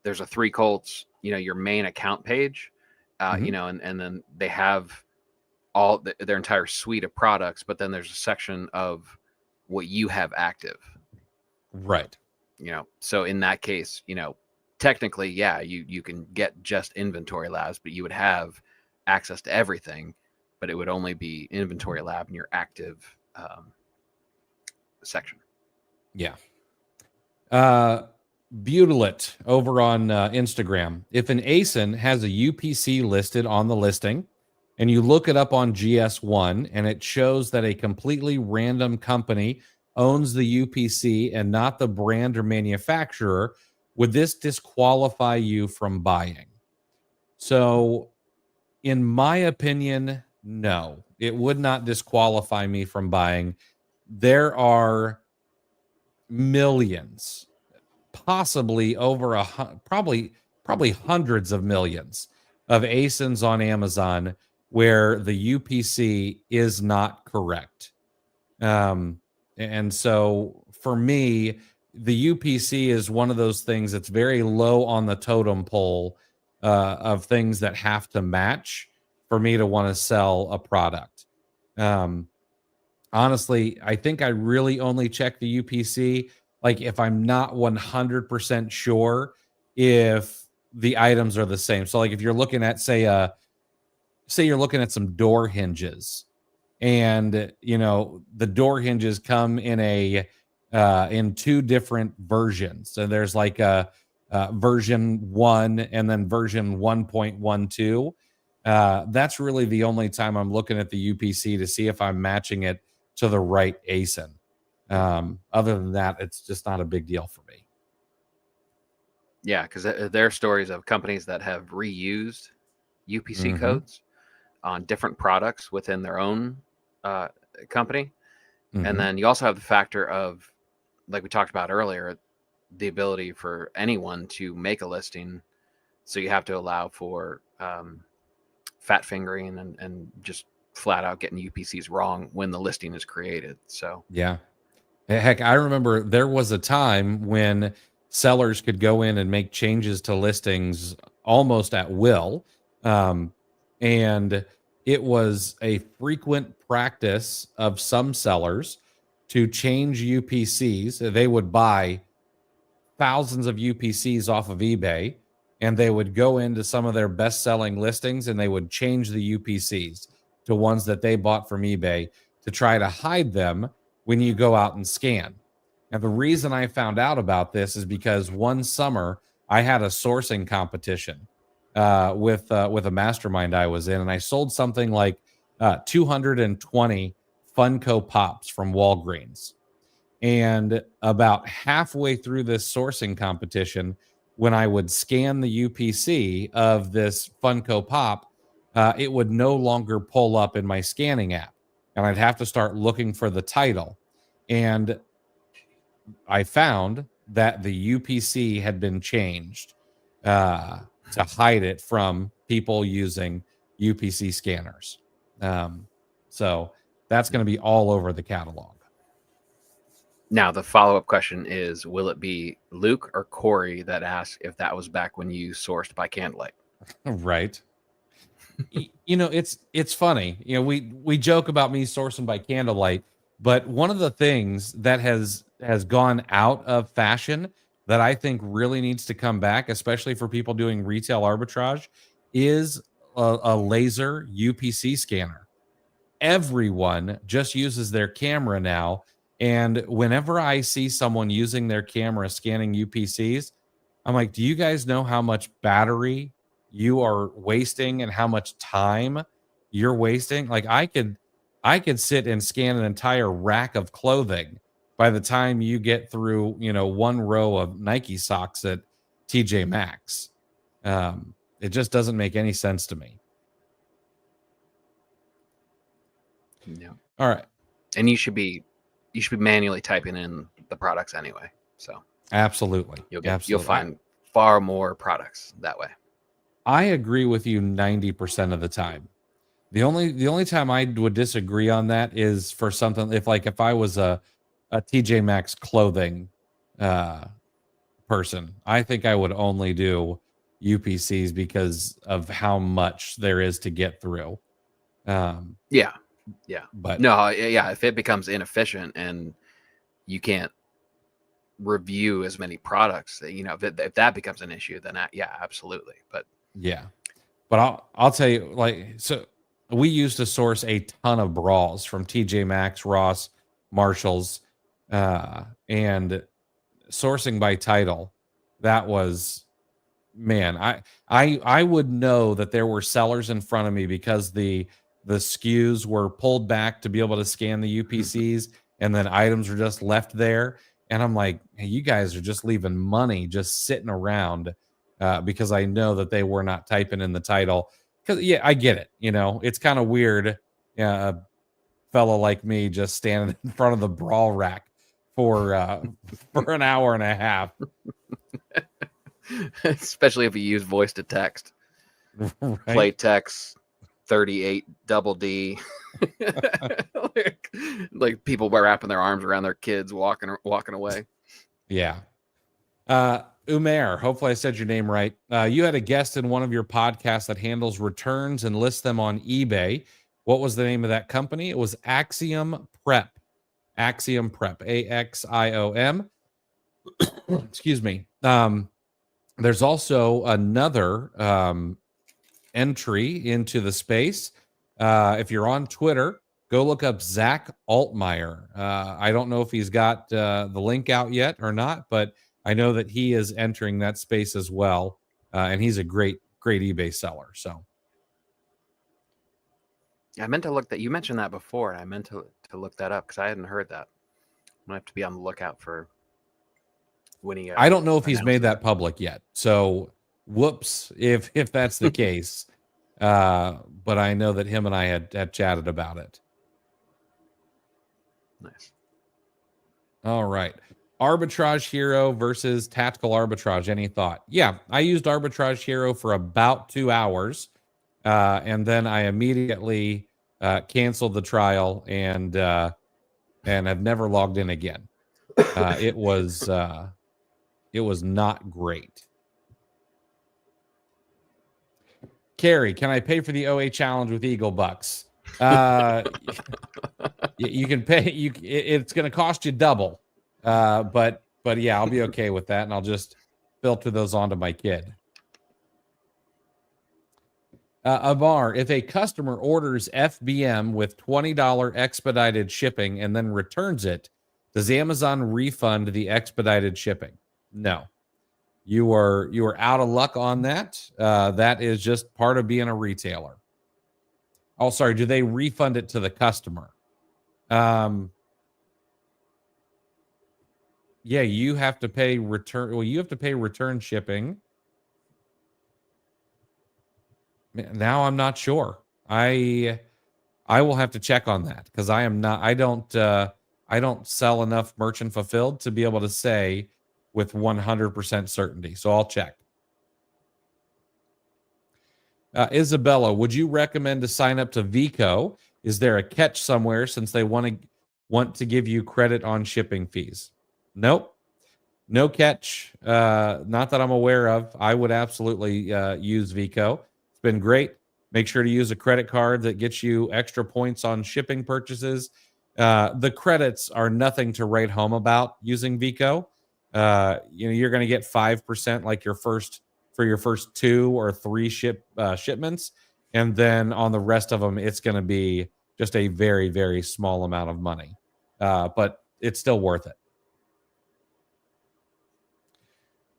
there's a 3 Colts, your main account page, and then they have all their entire suite of products, but then there's a section of what you have active. Right. So in that case, technically, yeah, you can get just Inventory Labs, but you would have access to everything, but it would only be Inventory Lab in your active section. Yeah. Butalit over on Instagram. If an ASIN has a UPC listed on the listing and you look it up on GS1 and it shows that a completely random company owns the UPC and not the brand or manufacturer, would this disqualify you from buying? So, in my opinion, no, it would not disqualify me from buying. There are millions, possibly over probably hundreds of millions of ASINs on Amazon where the UPC is not correct. And so for me, the UPC is one of those things that's very low on the totem pole of things that have to match for me to want to sell a product. Um, Honestly, I think I really only check the UPC like if I'm not 100% sure if the items are the same. So like if you're looking at say you're looking at some door hinges and the door hinges come in a in two different versions. So there's like a version 1 and then version 1.12. That's really the only time I'm looking at the UPC to see if I'm matching it to the right ASIN. Other than that, it's just not a big deal for me. Yeah, because there are stories of companies that have reused UPC Mhm. codes on different products within their own company. And Mhm. then you also have the factor of, like we talked about earlier, the ability for anyone to make a listing. So you have to allow for fat fingering and just flat out getting UPCs wrong when the listing is created. So Yeah. Heck, I remember there was a time when sellers could go in and make changes to listings almost at will. Um, and it was a frequent practice of some sellers to change UPCs. They would buy thousands of UPCs off of eBay and they would go into some of their best selling listings and they would change the UPCs to ones that they bought from eBay to try to hide them when you go out and scan. And the reason I found out about this is because one summer I had a sourcing competition with a mastermind I was in, and I sold something like 220 Funko Pops from Walgreens. And about halfway through this sourcing competition, when I would scan the UPC of this Funko Pop, it would no longer pull up in my scanning app. And I'd have to start looking for the title. And I found that the UPC had been changed uh, to hide it from people using UPC scanners. Um, so that's going to be all over the catalog. now the follow-up question is, will it be Luke or Corey that asked if that was back when you sourced by candlelight? Right. It's funny. We joke about me sourcing by candlelight, but one of the things that has gone out of fashion that I think really needs to come back, especially for people doing retail arbitrage, is a laser UPC scanner. Everyone just uses their camera now, and whenever I see someone using their camera scanning UPCs, I'm like, do you guys know how much battery you are wasting and how much time you're wasting? Like I could sit and scan an entire rack of clothing by the time you get through, one row of Nike socks at TJ Maxx. It just doesn't make any sense to me. No. All right. And you should be manually typing in the products anyway. So Absolutely. you'll Absolutely. find far more products that way. I agree with you 90% of the time. The only time I would disagree on that is for something if I was a TJ Maxx clothing uh person, I think I would only do UPCs because of how much there is to get through. Um Yeah. Yeah. but No, yeah, if it becomes inefficient and you can't review as many products, if that becomes an issue, then yeah, absolutely. But yeah. But I'll tell you, like, so we used to source a ton of bras from TJ Maxx, Ross, Marshalls, and sourcing by title. That was, man, I would know that there were sellers in front of me because the SKUs were pulled back to be able to scan the UPCs, and then items were just left there. And I'm like, hey, you guys are just leaving money just sitting around because I know that they were not typing in the title. Because yeah, I get it. It's kind of weird. A fella like me just standing in front of the brawl rack for for an hour and a half. especially if you use voice to text. Right? Playtex 38 double D. like people were wrapping their arms around their kids walking away. Yeah. Umair, hopefully I said your name right. You had a guest in one of your podcasts that handles returns and lists them on eBay. What was the name of that company? It was Axiom Prep. Axiom Prep. AXIOM. Excuse me. There's also another entry into the space. If you're on Twitter, go look up Zach Altmaier. I don't know if he's got the link out yet or not, but I know that he is entering that space as well. And he's a great eBay seller. So I meant to look that. You mentioned that before, and I meant to look that up because I hadn't heard that. I'm gonna have to be on the lookout for when he. I don't know if he's made that public yet. So whoops, if that's the case. But I know that him and I had chatted about it. Nice. All right. Arbitrage Hero versus Tactical Arbitrage. Any thought? Yeah, I used Arbitrage Hero for about 2 hours. And then I immediately canceled the trial and have never logged in again. It was not great. Carrie, can I pay for the OA challenge with Eagle Bucks? You can pay. It's going to cost you double. But yeah, I'll be okay with that, and I'll just filter those onto my kid. Amar, if a customer orders FBM with $20 expedited shipping and then returns it, does Amazon refund the expedited shipping? No. You are out of luck on that. That is just part of being a retailer. Oh, sorry. Do they refund it to the customer? Yeah, you have to pay return. Well, you have to pay return shipping. Now I'm not sure. I will have to check on that because I don't sell enough merchant fulfilled to be able to say with 100% certainty. So I'll check. Isabella, would you recommend to sign up to Vico? Is there a catch somewhere since they want to give you credit on shipping fees? Nope. No catch. Not that I'm aware of. I would absolutely use Vico. It's been great. Make sure to use a credit card that gets you extra points on shipping purchases. The credits are nothing to write home about using Vico. You're going to get 5% like your first 2 or 3 shipments, and then on the rest of them, it's going to be just a very, very small amount of money. But it's still worth it.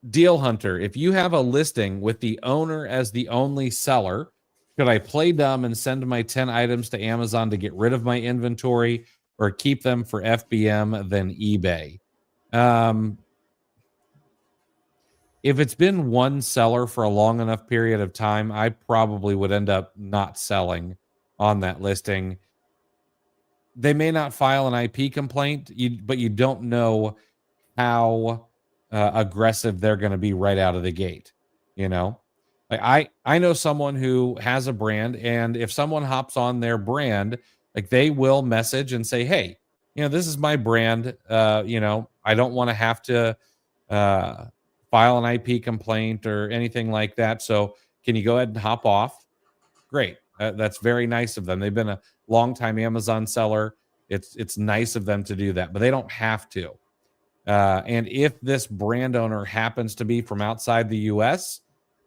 Deal Hunter, if you have a listing with the owner as the only seller, could I play dumb and send my 10 items to Amazon to get rid of my inventory or keep them for FBM than eBay? If it's been one seller for a long enough period of time, I probably would end up not selling on that listing. They may not file an IP complaint, but you don't know how aggressive they're going to be right out of the gate. Like I know someone who has a brand, and if someone hops on their brand, like they will message and say, hey, this is my brand. I don't want to have to file an IP complaint or anything like that. So can you go ahead and hop off? Great. That's very nice of them. They've been a longtime Amazon seller. It's nice of them to do that, but they don't have to. And if this brand owner happens to be from outside the US,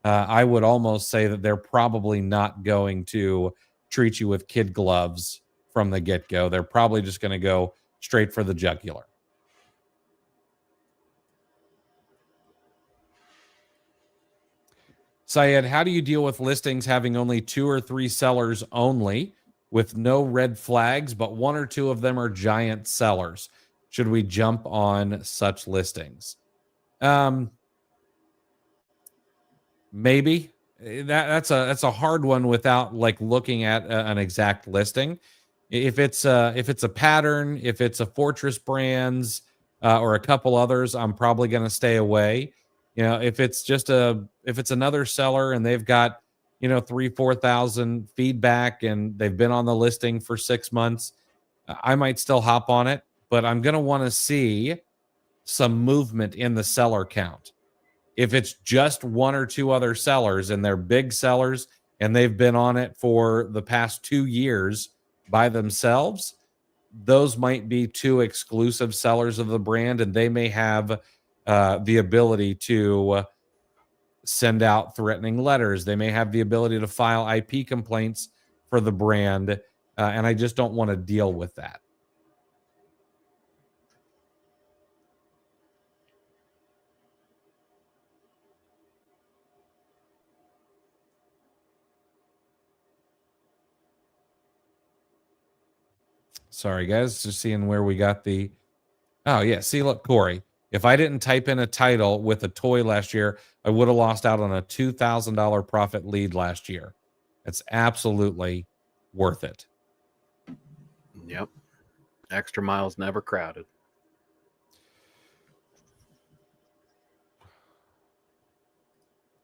I would almost say that they're probably not going to treat you with kid gloves from the get-go. They're probably just going to go straight for the jugular. Syed, how do you deal with listings having only 2 or 3 sellers only with no red flags, but 1 or 2 of them are giant sellers? Should we jump on such listings? Maybe. That's a hard one without like looking at an exact listing. If it's a pattern, if it's a Fortress Brands or a couple others, I'm probably going to stay away. If it's another seller and they've got 3,000-4,000 feedback and they've been on the listing for 6 months, I might still hop on it, but I'm going to want to see some movement in the seller count. If it's just one or two other sellers and they're big sellers and they've been on it for the past 2 years by themselves, those might be two exclusive sellers of the brand, and they may have the ability to send out threatening letters. They may have the ability to file IP complaints for the brand, and I just don't want to deal with that. Sorry, guys, just seeing where we got the. Oh, yeah. See, look, Corey, if I didn't type in a title with a toy last year, I would have lost out on a $2,000 profit lead last year. It's absolutely worth it. Yep. Extra miles never crowded.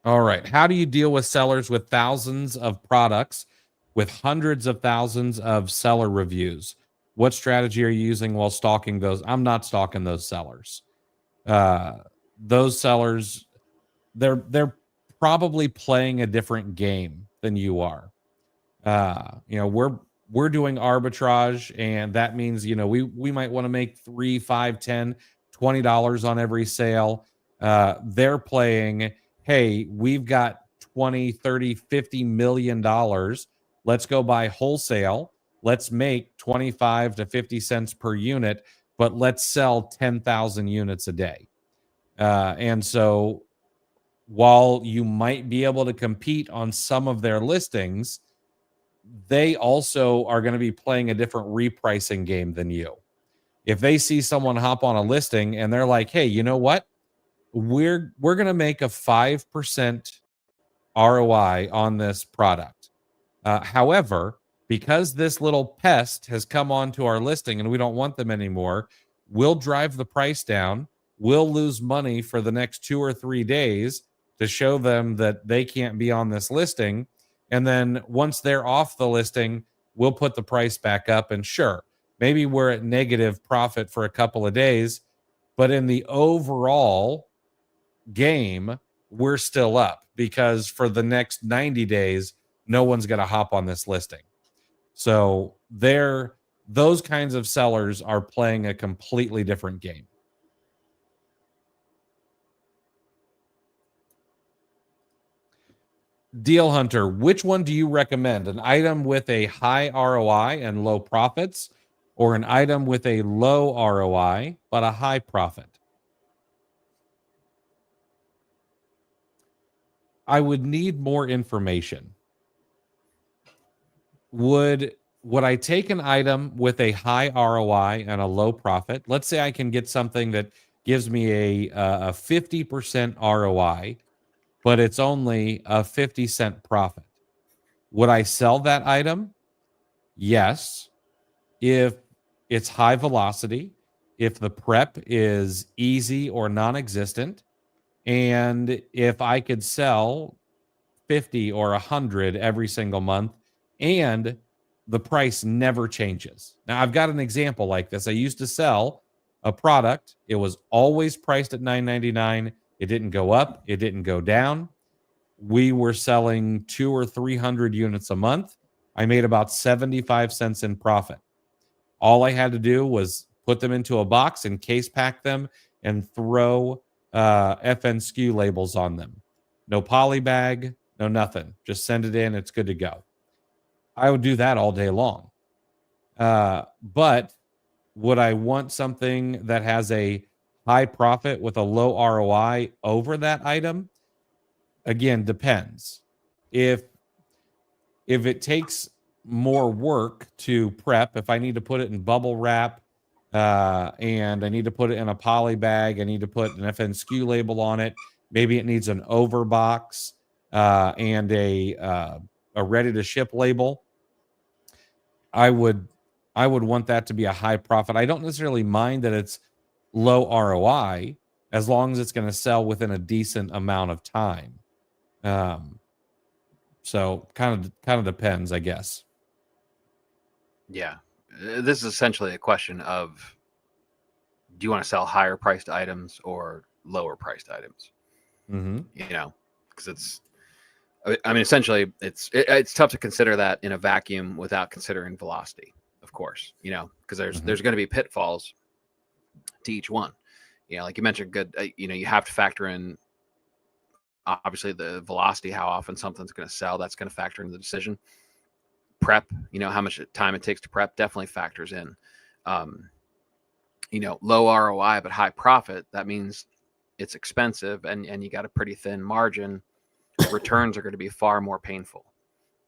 All right. How do you deal with sellers with thousands of products with hundreds of thousands of seller reviews? What strategy are you using while stalking those? I'm not stalking those sellers. Those sellers, they're probably playing a different game than you are. We're doing arbitrage, and that means we might want to make $3, $5, $10, $20 on every sale. They're playing, hey, we've got 20, 30, $50 million. Let's go buy wholesale. Let's make 25 to 50 cents per unit, but let's sell 10,000 units a day. And so while you might be able to compete on some of their listings, they also are going to be playing a different repricing game than you. If they see someone hop on a listing and they're like, hey, you know what? We're going to make a 5% ROI on this product. However, because this little pest has come onto our listing and we don't want them anymore, we'll drive the price down. We'll lose money for the next 2 or 3 days to show them that they can't be on this listing. And then once they're off the listing, we'll put the price back up. And sure, maybe we're at negative profit for a couple of days, but in the overall game, we're still up because for the next 90 days, no one's going to hop on this listing. So those kinds of sellers are playing a completely different game. Deal Hunter, which one do you recommend? An item with a high ROI and low profits, or an item with a low ROI but a high profit? I would need more information. Would I take an item with a high ROI and a low profit? Let's say I can get something that gives me a 50% ROI, but it's only a 50-cent profit. Would I sell that item? Yes. If it's high velocity, if the prep is easy or non-existent, and if I could sell 50 or 100 every single month and the price never changes. Now, I've got an example like this. I used to sell a product. It was always priced at $9.99. It didn't go up. It didn't go down. We were selling 200 or 300 units a month. I made about 75 cents in profit. All I had to do was put them into a box and case pack them and throw FNSKU labels on them. No poly bag, no nothing. Just send it in. It's good to go. I would do that all day long. But would I want something that has a high profit with a low ROI over that item? Again, depends. If it takes more work to prep, if I need to put it in bubble wrap, and I need to put it in a poly bag, I need to put an FNSKU label on it. Maybe it needs an overbox and a ready to ship label. I would want that to be a high profit. I don't necessarily mind that it's low ROI as long as it's going to sell within a decent amount of time. So kind of depends, I guess. Yeah. This is essentially a question of, do you want to sell higher priced items or lower priced items? Mm-hmm. Because I mean, essentially, it's tough to consider that in a vacuum without considering velocity, of course, because there's going to be pitfalls to each one. Like you mentioned, you have to factor in, obviously, the velocity, how often something's going to sell. That's going to factor into the decision. Prep, how much time it takes to prep definitely factors in. Low ROI but high profit, that means it's expensive and you got a pretty thin margin. Returns are going to be far more painful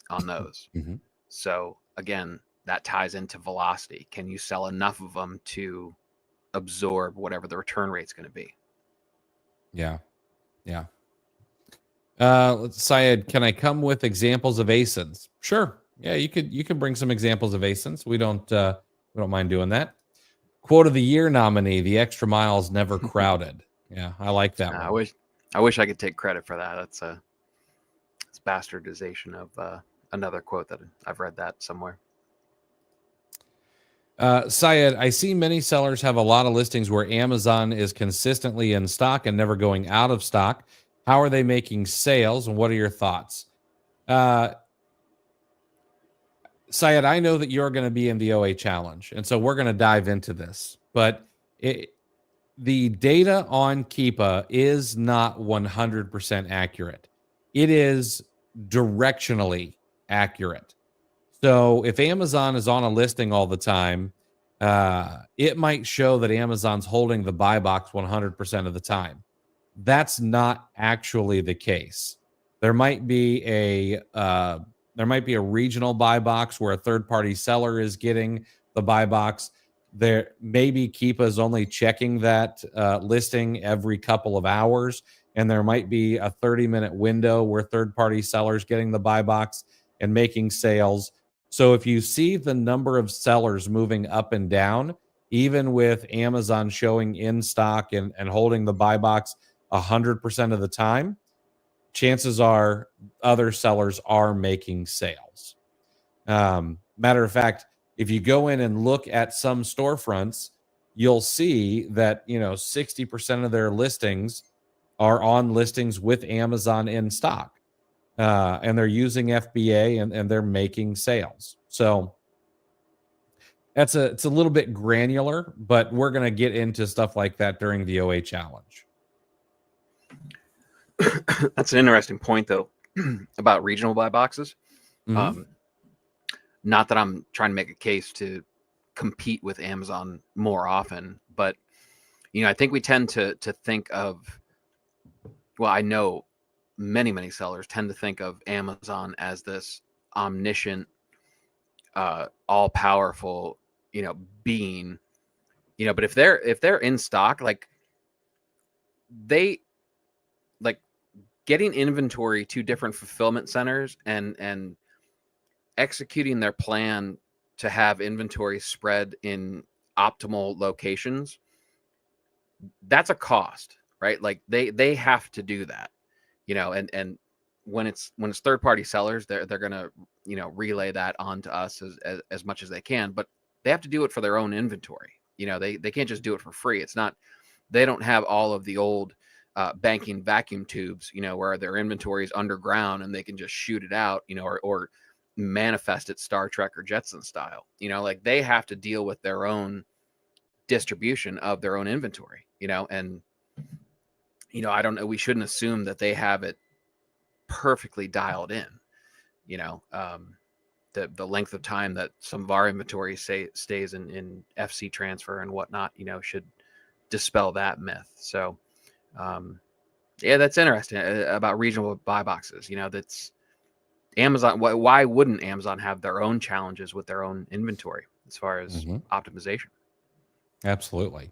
on those. Mm-hmm. So again, that ties into velocity. Can you sell enough of them to absorb whatever the return rate's going to be? Yeah. Syed, can I come with examples of ASINs? Sure. Yeah, you could bring some examples of ASINs. We don't mind doing that. Quote of the year nominee: the extra miles never crowded. Yeah, I like that one. I wish I could take credit for that. It's bastardization of another quote that I've read that somewhere. Syed, I see many sellers have a lot of listings where Amazon is consistently in stock and never going out of stock. How are they making sales, and what are your thoughts? Syed, I know that you're going to be in the OA challenge, and so we're going to dive into this. But the data on Keepa is not 100% accurate. It is directionally accurate. So if Amazon is on a listing all the time, it might show that Amazon's holding the buy box 100% of the time. That's not actually the case. There might be a regional buy box where a third-party seller is getting the buy box. There maybe Keepa is only checking that listing every couple of hours, and there might be a 30-minute window where third-party sellers getting the buy box and making sales. So if you see the number of sellers moving up and down, even with Amazon showing in stock and holding the buy box 100% of the time, chances are other sellers are making sales. Matter of fact, if you go in and look at some storefronts, you'll see that 60% of their listings are on listings with Amazon in stock. And they're using FBA and they're making sales. So it's a little bit granular, but we're going to get into stuff like that during the OA challenge. That's an interesting point, though, about regional buy boxes. Mm-hmm. Not that I'm trying to make a case to compete with Amazon more often, but I think we tend to think of, well, I know many sellers tend to think of Amazon as this omniscient, all-powerful, being, but if they're in stock, like getting inventory to different fulfillment centers and executing their plan to have inventory spread in optimal locations, that's a cost, right? Like they have to do that, and when it's third-party sellers, they're going to, relay that on to us as much as they can, but they have to do it for their own inventory. They can't just do it for free. It's not, they don't have all of the old banking vacuum tubes, where their inventory is underground and they can just shoot it out, or manifest it Star Trek or Jetson style. Like they have to deal with their own distribution of their own inventory, and I don't know, we shouldn't assume that they have it perfectly dialed in. The length of time that some of our inventory stays in FC transfer and whatnot, should dispel that myth. So yeah, that's interesting about regional buy boxes. That's Amazon. Why wouldn't Amazon have their own challenges with their own inventory as far as optimization? Absolutely.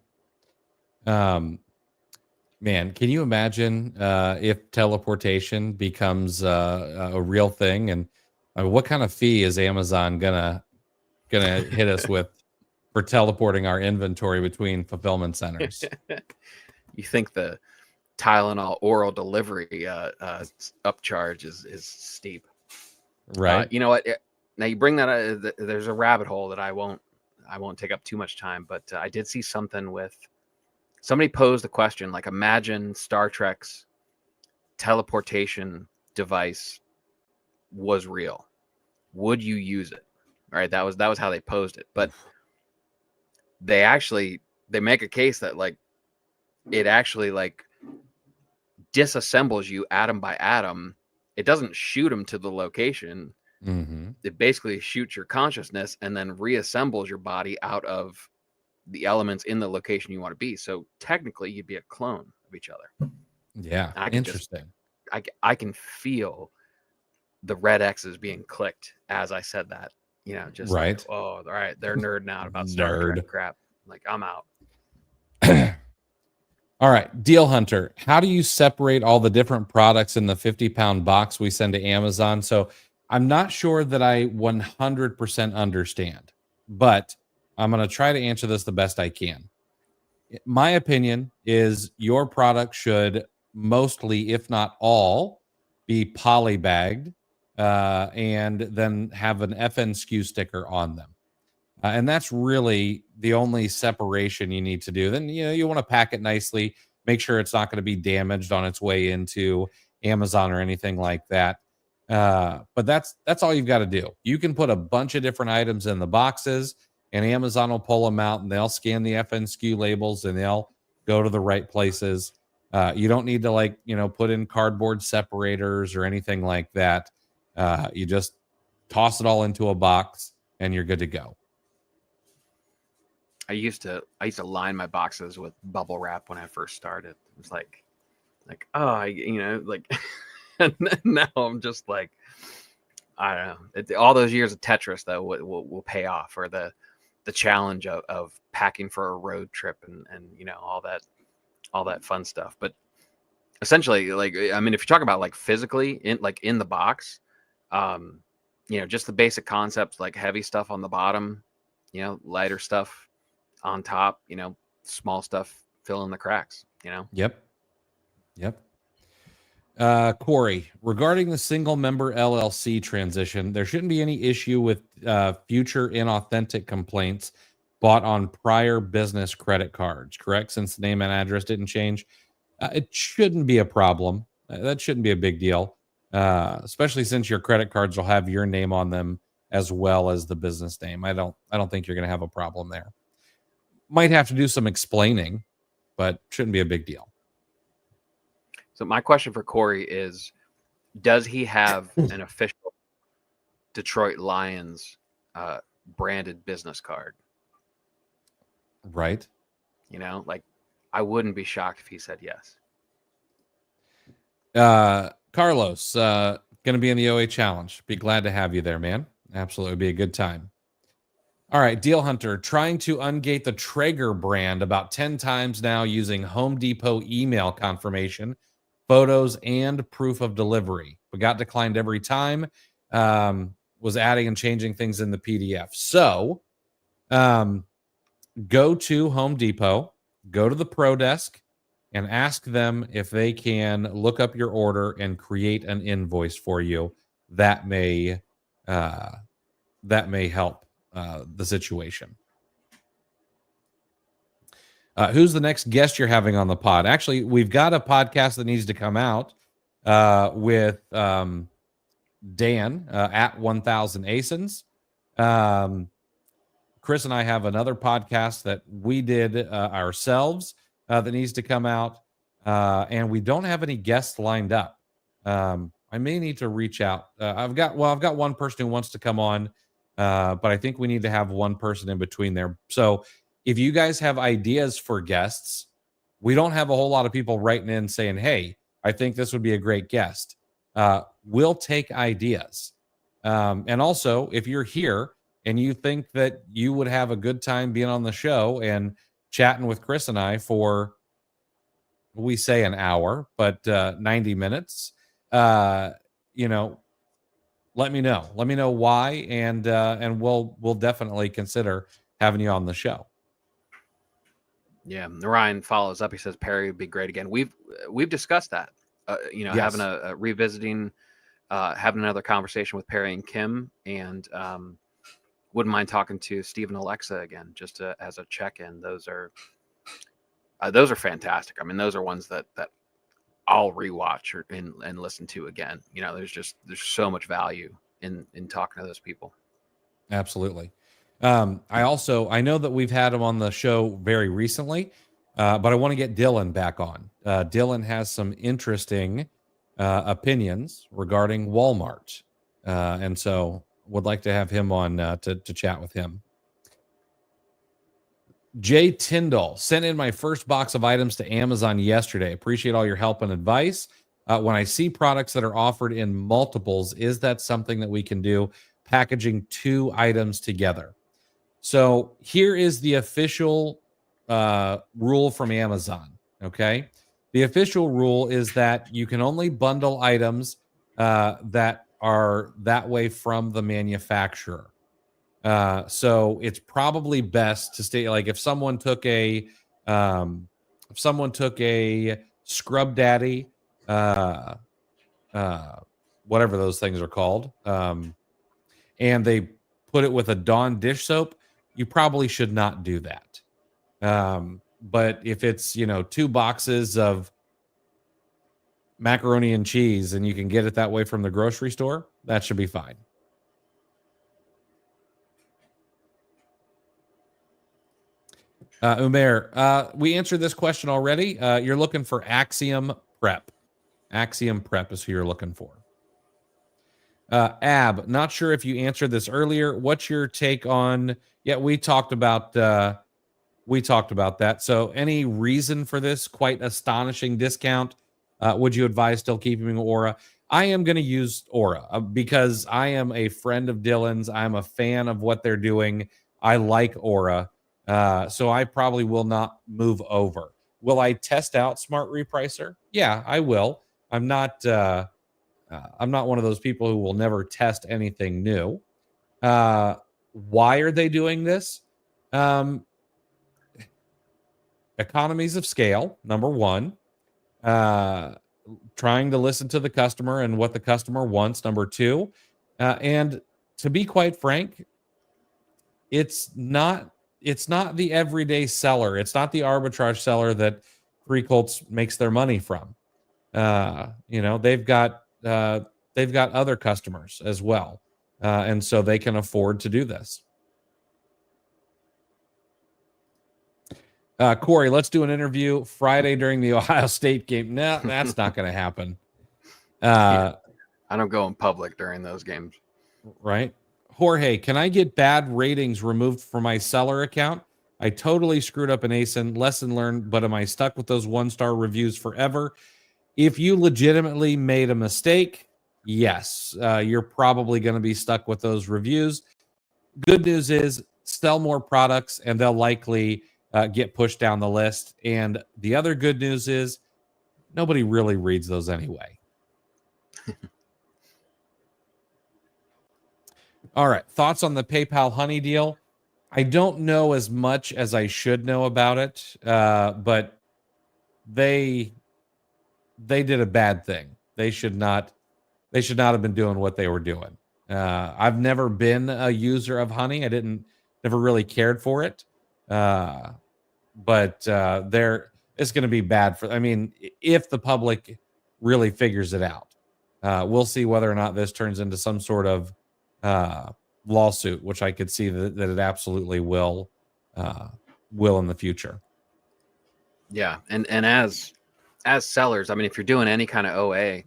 Man, can you imagine if teleportation becomes a real thing, and what kind of fee is Amazon gonna hit us with for teleporting our inventory between fulfillment centers? You think the Tylenol oral delivery upcharge is steep? Right. You know what? Now you bring that. There's a rabbit hole that I won't take up too much time. But I did see something with somebody posed the question, like, imagine Star Trek's teleportation device was real. Would you use it? All right, that was how they posed it. But they make a case that, like, it actually, like, disassembles you atom by atom. It doesn't shoot them to the location. Mm-hmm. It basically shoots your consciousness and then reassembles your body out of the elements in the location you want to be. So technically you'd be a clone of each other. Yeah. And Interesting. I can feel the red X's being clicked as I said that, you know, just right. like, oh, all right, they're nerding out about Star Nerd. Trek crap. Like, I'm out. All right, Deal Hunter. How do you separate all the different products in the 50-pound box we send to Amazon? So I'm not sure that I 100% understand, but I'm going to try to answer this the best I can. My opinion is your product should mostly, if not all, be polybagged and then have an FNSKU sticker on them. And that's really the only separation you need to do. Then, you know, you want to pack it nicely, make sure it's not going to be damaged on its way into Amazon or anything like that. But that's all you've got to do. You can put a bunch of different items in the boxes, and Amazon will pull them out, and they'll scan the FNSKU labels, and they'll go to the right places. You don't need to, like, you know, put in cardboard separators or anything like that. You just toss it all into a box, and you're good to go. I used to line my boxes with bubble wrap when I first started. It was like, oh, you know, like, and now I'm just like, I don't know. All those years of Tetris that will pay off, or the challenge of packing for a road trip and you know, all that fun stuff. But essentially, like, I mean, if you're talking about, like, physically in the box, you know, just the basic concepts, like heavy stuff on the bottom, you know, lighter stuff on top, you know, small stuff fill in the cracks, you know. Yep. Corey, regarding the single member LLC transition, there shouldn't be any issue with future inauthentic complaints bought on prior business credit cards, correct? Since the name and address didn't change, it shouldn't be a problem. That shouldn't be a big deal, especially since your credit cards will have your name on them as well as the business name. I don't think you're going to have a problem there. Might have to do some explaining, but shouldn't be a big deal. So my question for Corey is, does he have an official Detroit Lions branded business card? Right. You know, like, I wouldn't be shocked if he said yes. Carlos, going to be in the OA Challenge. Be glad to have you there, man. Absolutely be a good time. All right, Deal Hunter, trying to ungate the Traeger brand about 10 times now using Home Depot email confirmation, photos, and proof of delivery, but got declined every time. Was adding and changing things in the PDF. So go to Home Depot, go to the Pro Desk, and ask them if they can look up your order and create an invoice for you. That may help the situation. Who's the next guest you're having on the pod? Actually, we've got a podcast that needs to come out with Dan at 1000 ASINs. Chris and I have another podcast that we did ourselves that needs to come out, and we don't have any guests lined up. I may need to reach out. I've got one person who wants to come on, but I think we need to have one person in between there. So if you guys have ideas for guests, we don't have a whole lot of people writing in saying, hey, I think this would be a great guest. We'll take ideas. And also, if you're here and you think that you would have a good time being on the show and chatting with Chris and I for, we say an hour, but 90 minutes, you know, let me know. Let me know why, and we'll definitely consider having you on the show. Yeah, Ryan follows up. He says Perry would be great again. We've discussed that. You know, Yes. having a revisiting having another conversation with Perry and Kim, and wouldn't mind talking to Steve and Alexa again, just as a check-in. Those are fantastic. I mean, those are ones that I'll rewatch and listen to again. You know, there's so much value in talking to those people. Absolutely. I know that we've had him on the show very recently, but I want to get Dylan back on. Dylan has some interesting opinions regarding Walmart, and so would like to have him on to chat with him. Jay Tyndall sent in my first box of items to Amazon yesterday. Appreciate all your help and advice. When I see products that are offered in multiples, is that something that we can do? Packaging 2 items together. So here is the official rule from Amazon. Okay. The official rule is that you can only bundle items that are that way from the manufacturer. So it's probably best to stay, like, if someone took a Scrub Daddy, whatever those things are called, and they put it with a Dawn dish soap, you probably should not do that. But if it's, 2 boxes of macaroni and cheese and you can get it that way from the grocery store, that should be fine. Umair, we answered this question already. You're looking for Axiom Prep. Axiom Prep is who you're looking for. Ab, not sure if you answered this earlier. What's your take on? Yeah, we talked about that. So, any reason for this quite astonishing discount? Would you advise still keeping Aura? I am going to use Aura because I am a friend of Dylan's. I'm a fan of what they're doing. I like Aura. So I probably will not move over. Will I test out Smart Repricer? Yeah, I will. I'm not one of those people who will never test anything new. Why are they doing this? Economies of scale, number one. Trying to listen to the customer and what the customer wants, number two. And to be quite frank, it's not the everyday seller. It's not the arbitrage seller that Free Colts makes their money from. They've got other customers as well, and so they can afford to do this. Corey, let's do an interview Friday during the Ohio State game. No, that's not going to happen. I don't go in public during those games. Right. Jorge, can I get bad ratings removed from my seller account? I totally screwed up an ASIN. Lesson learned, but am I stuck with those 1-star reviews forever? If you legitimately made a mistake, yes, you're probably going to be stuck with those reviews. Good news is sell more products and they'll likely get pushed down the list. And the other good news is nobody really reads those anyway. All right. Thoughts on the PayPal Honey deal? I don't know as much as I should know about it, but they did a bad thing. They should not have been doing what they were doing. I've never been a user of Honey. I never really cared for it. But it's going to be bad if the public really figures it out. We'll see whether or not this turns into some sort of lawsuit, which I could see that it absolutely will in the future. Yeah, and as sellers, I mean, if you're doing any kind of OA,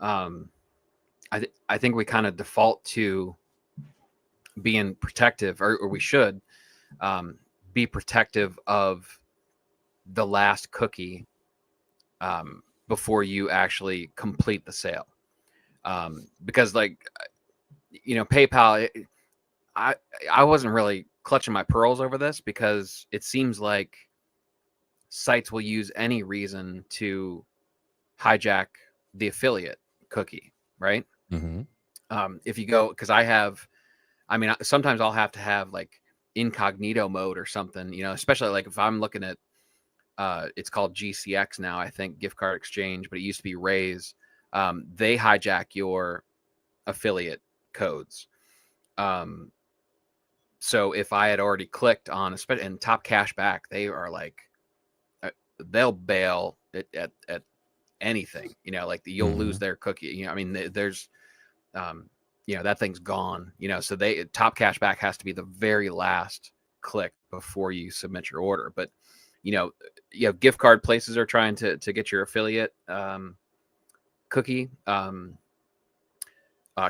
I think we kind of default to being protective, or we should be protective of the last cookie before you actually complete the sale, because PayPal, I wasn't really clutching my pearls over this because it seems like sites will use any reason to hijack the affiliate cookie, right? Mm-hmm. If you go, because sometimes I'll have to have like incognito mode or something, especially like if I'm looking at, it's called GCX now, I think, gift card exchange, but it used to be Raise. they hijack your affiliate codes. So if I had already clicked on and top cashback, they are like, they'll bail at anything, like you'll lose their cookie. I mean, there's, that thing's gone, so top cashback has to be the very last click before you submit your order. But, gift card places are trying to get your affiliate cookie.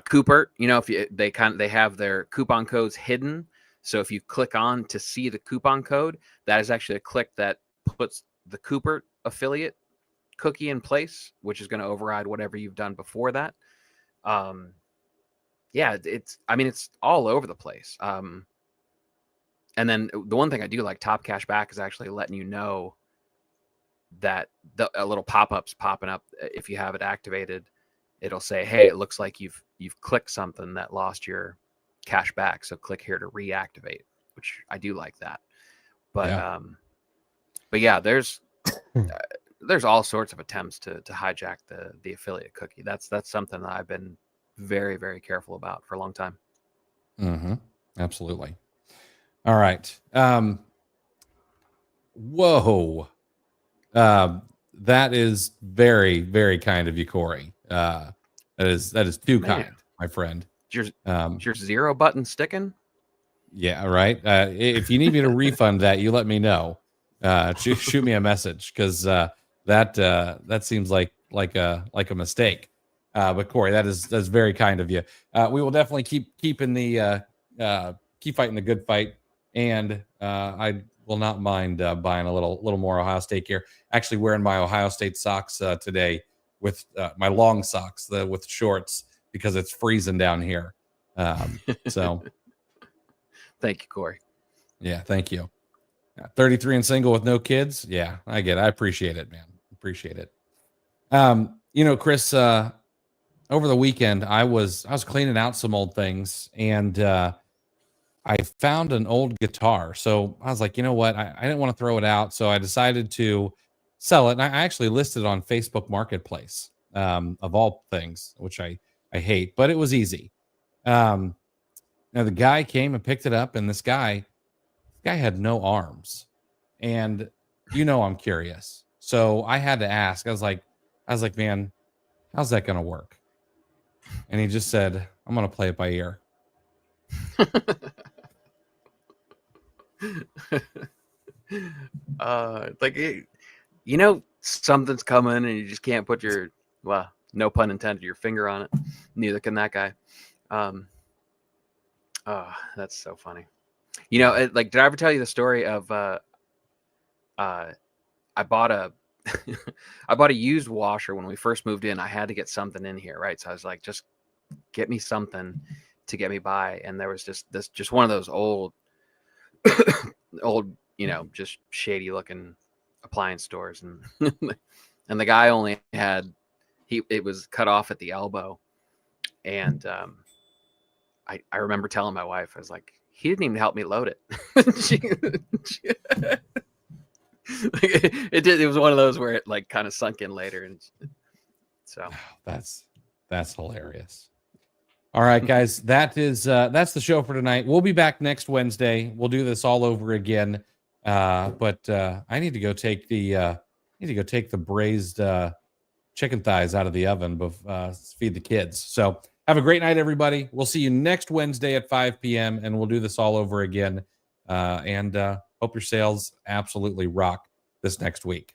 Cooper, if they have their coupon codes hidden. So if you click on to see the coupon code, that is actually a click that puts the Cooper affiliate cookie in place, which is going to override whatever you've done before that. It's all over the place. And then the one thing I do like, top cashback is actually letting you know that a little pop-ups popping up. If you have it activated, it'll say, hey, it looks like you've clicked something that lost your cash back, so click here to reactivate, which I do like that. But yeah, there's all sorts of attempts to hijack the affiliate cookie. That's something that I've been very, very careful about for a long time. Absolutely. All right. Whoa. That is very, very kind of you, Corey. That is too kind, my friend. Is your zero button sticking? Yeah, right. If you need me to refund that, you let me know. Shoot me a message, because that seems like a mistake. But Corey, that's very kind of you. We will definitely keep fighting the good fight, and I will not mind buying a little more Ohio State gear. Actually, wearing my Ohio State socks today with my long socks with shorts, because it's freezing down here. So thank you, Corey. Yeah, thank you. 33 and single with no kids. Yeah, I get it. I appreciate it, man. Appreciate it. Chris, over the weekend, I was cleaning out some old things, and I found an old guitar. So I was like, you know what? I didn't want to throw it out, so I decided to sell it. And I actually listed it on Facebook Marketplace, of all things, which I hate, but it was easy. Now the guy came and picked it up, and this guy had no arms, and I'm curious, so I had to ask. I was like, man, how's that gonna work? And he just said, I'm gonna play it by ear. Something's coming, and you just can't put your, well, no pun intended, your finger on it. Neither can that guy. That's so funny. Did I ever tell you the story of I bought a used washer when we first moved in. I had to get something in here, right? So I was like, just get me something to get me by. And there was just one of those old just shady looking appliance stores, and and the guy only had it was cut off at the elbow, and I remember telling my wife, I was like, he didn't even help me load it. It was one of those where it like kind of sunk in later, and so that's hilarious. All right, guys, that's the show for tonight. We'll be back next Wednesday. We'll do this all over again. But I need to go take the braised chicken thighs out of the oven feed the kids. So have a great night, everybody. We'll see you next Wednesday at 5 p.m. and we'll do this all over again. And hope your sales absolutely rock this next week.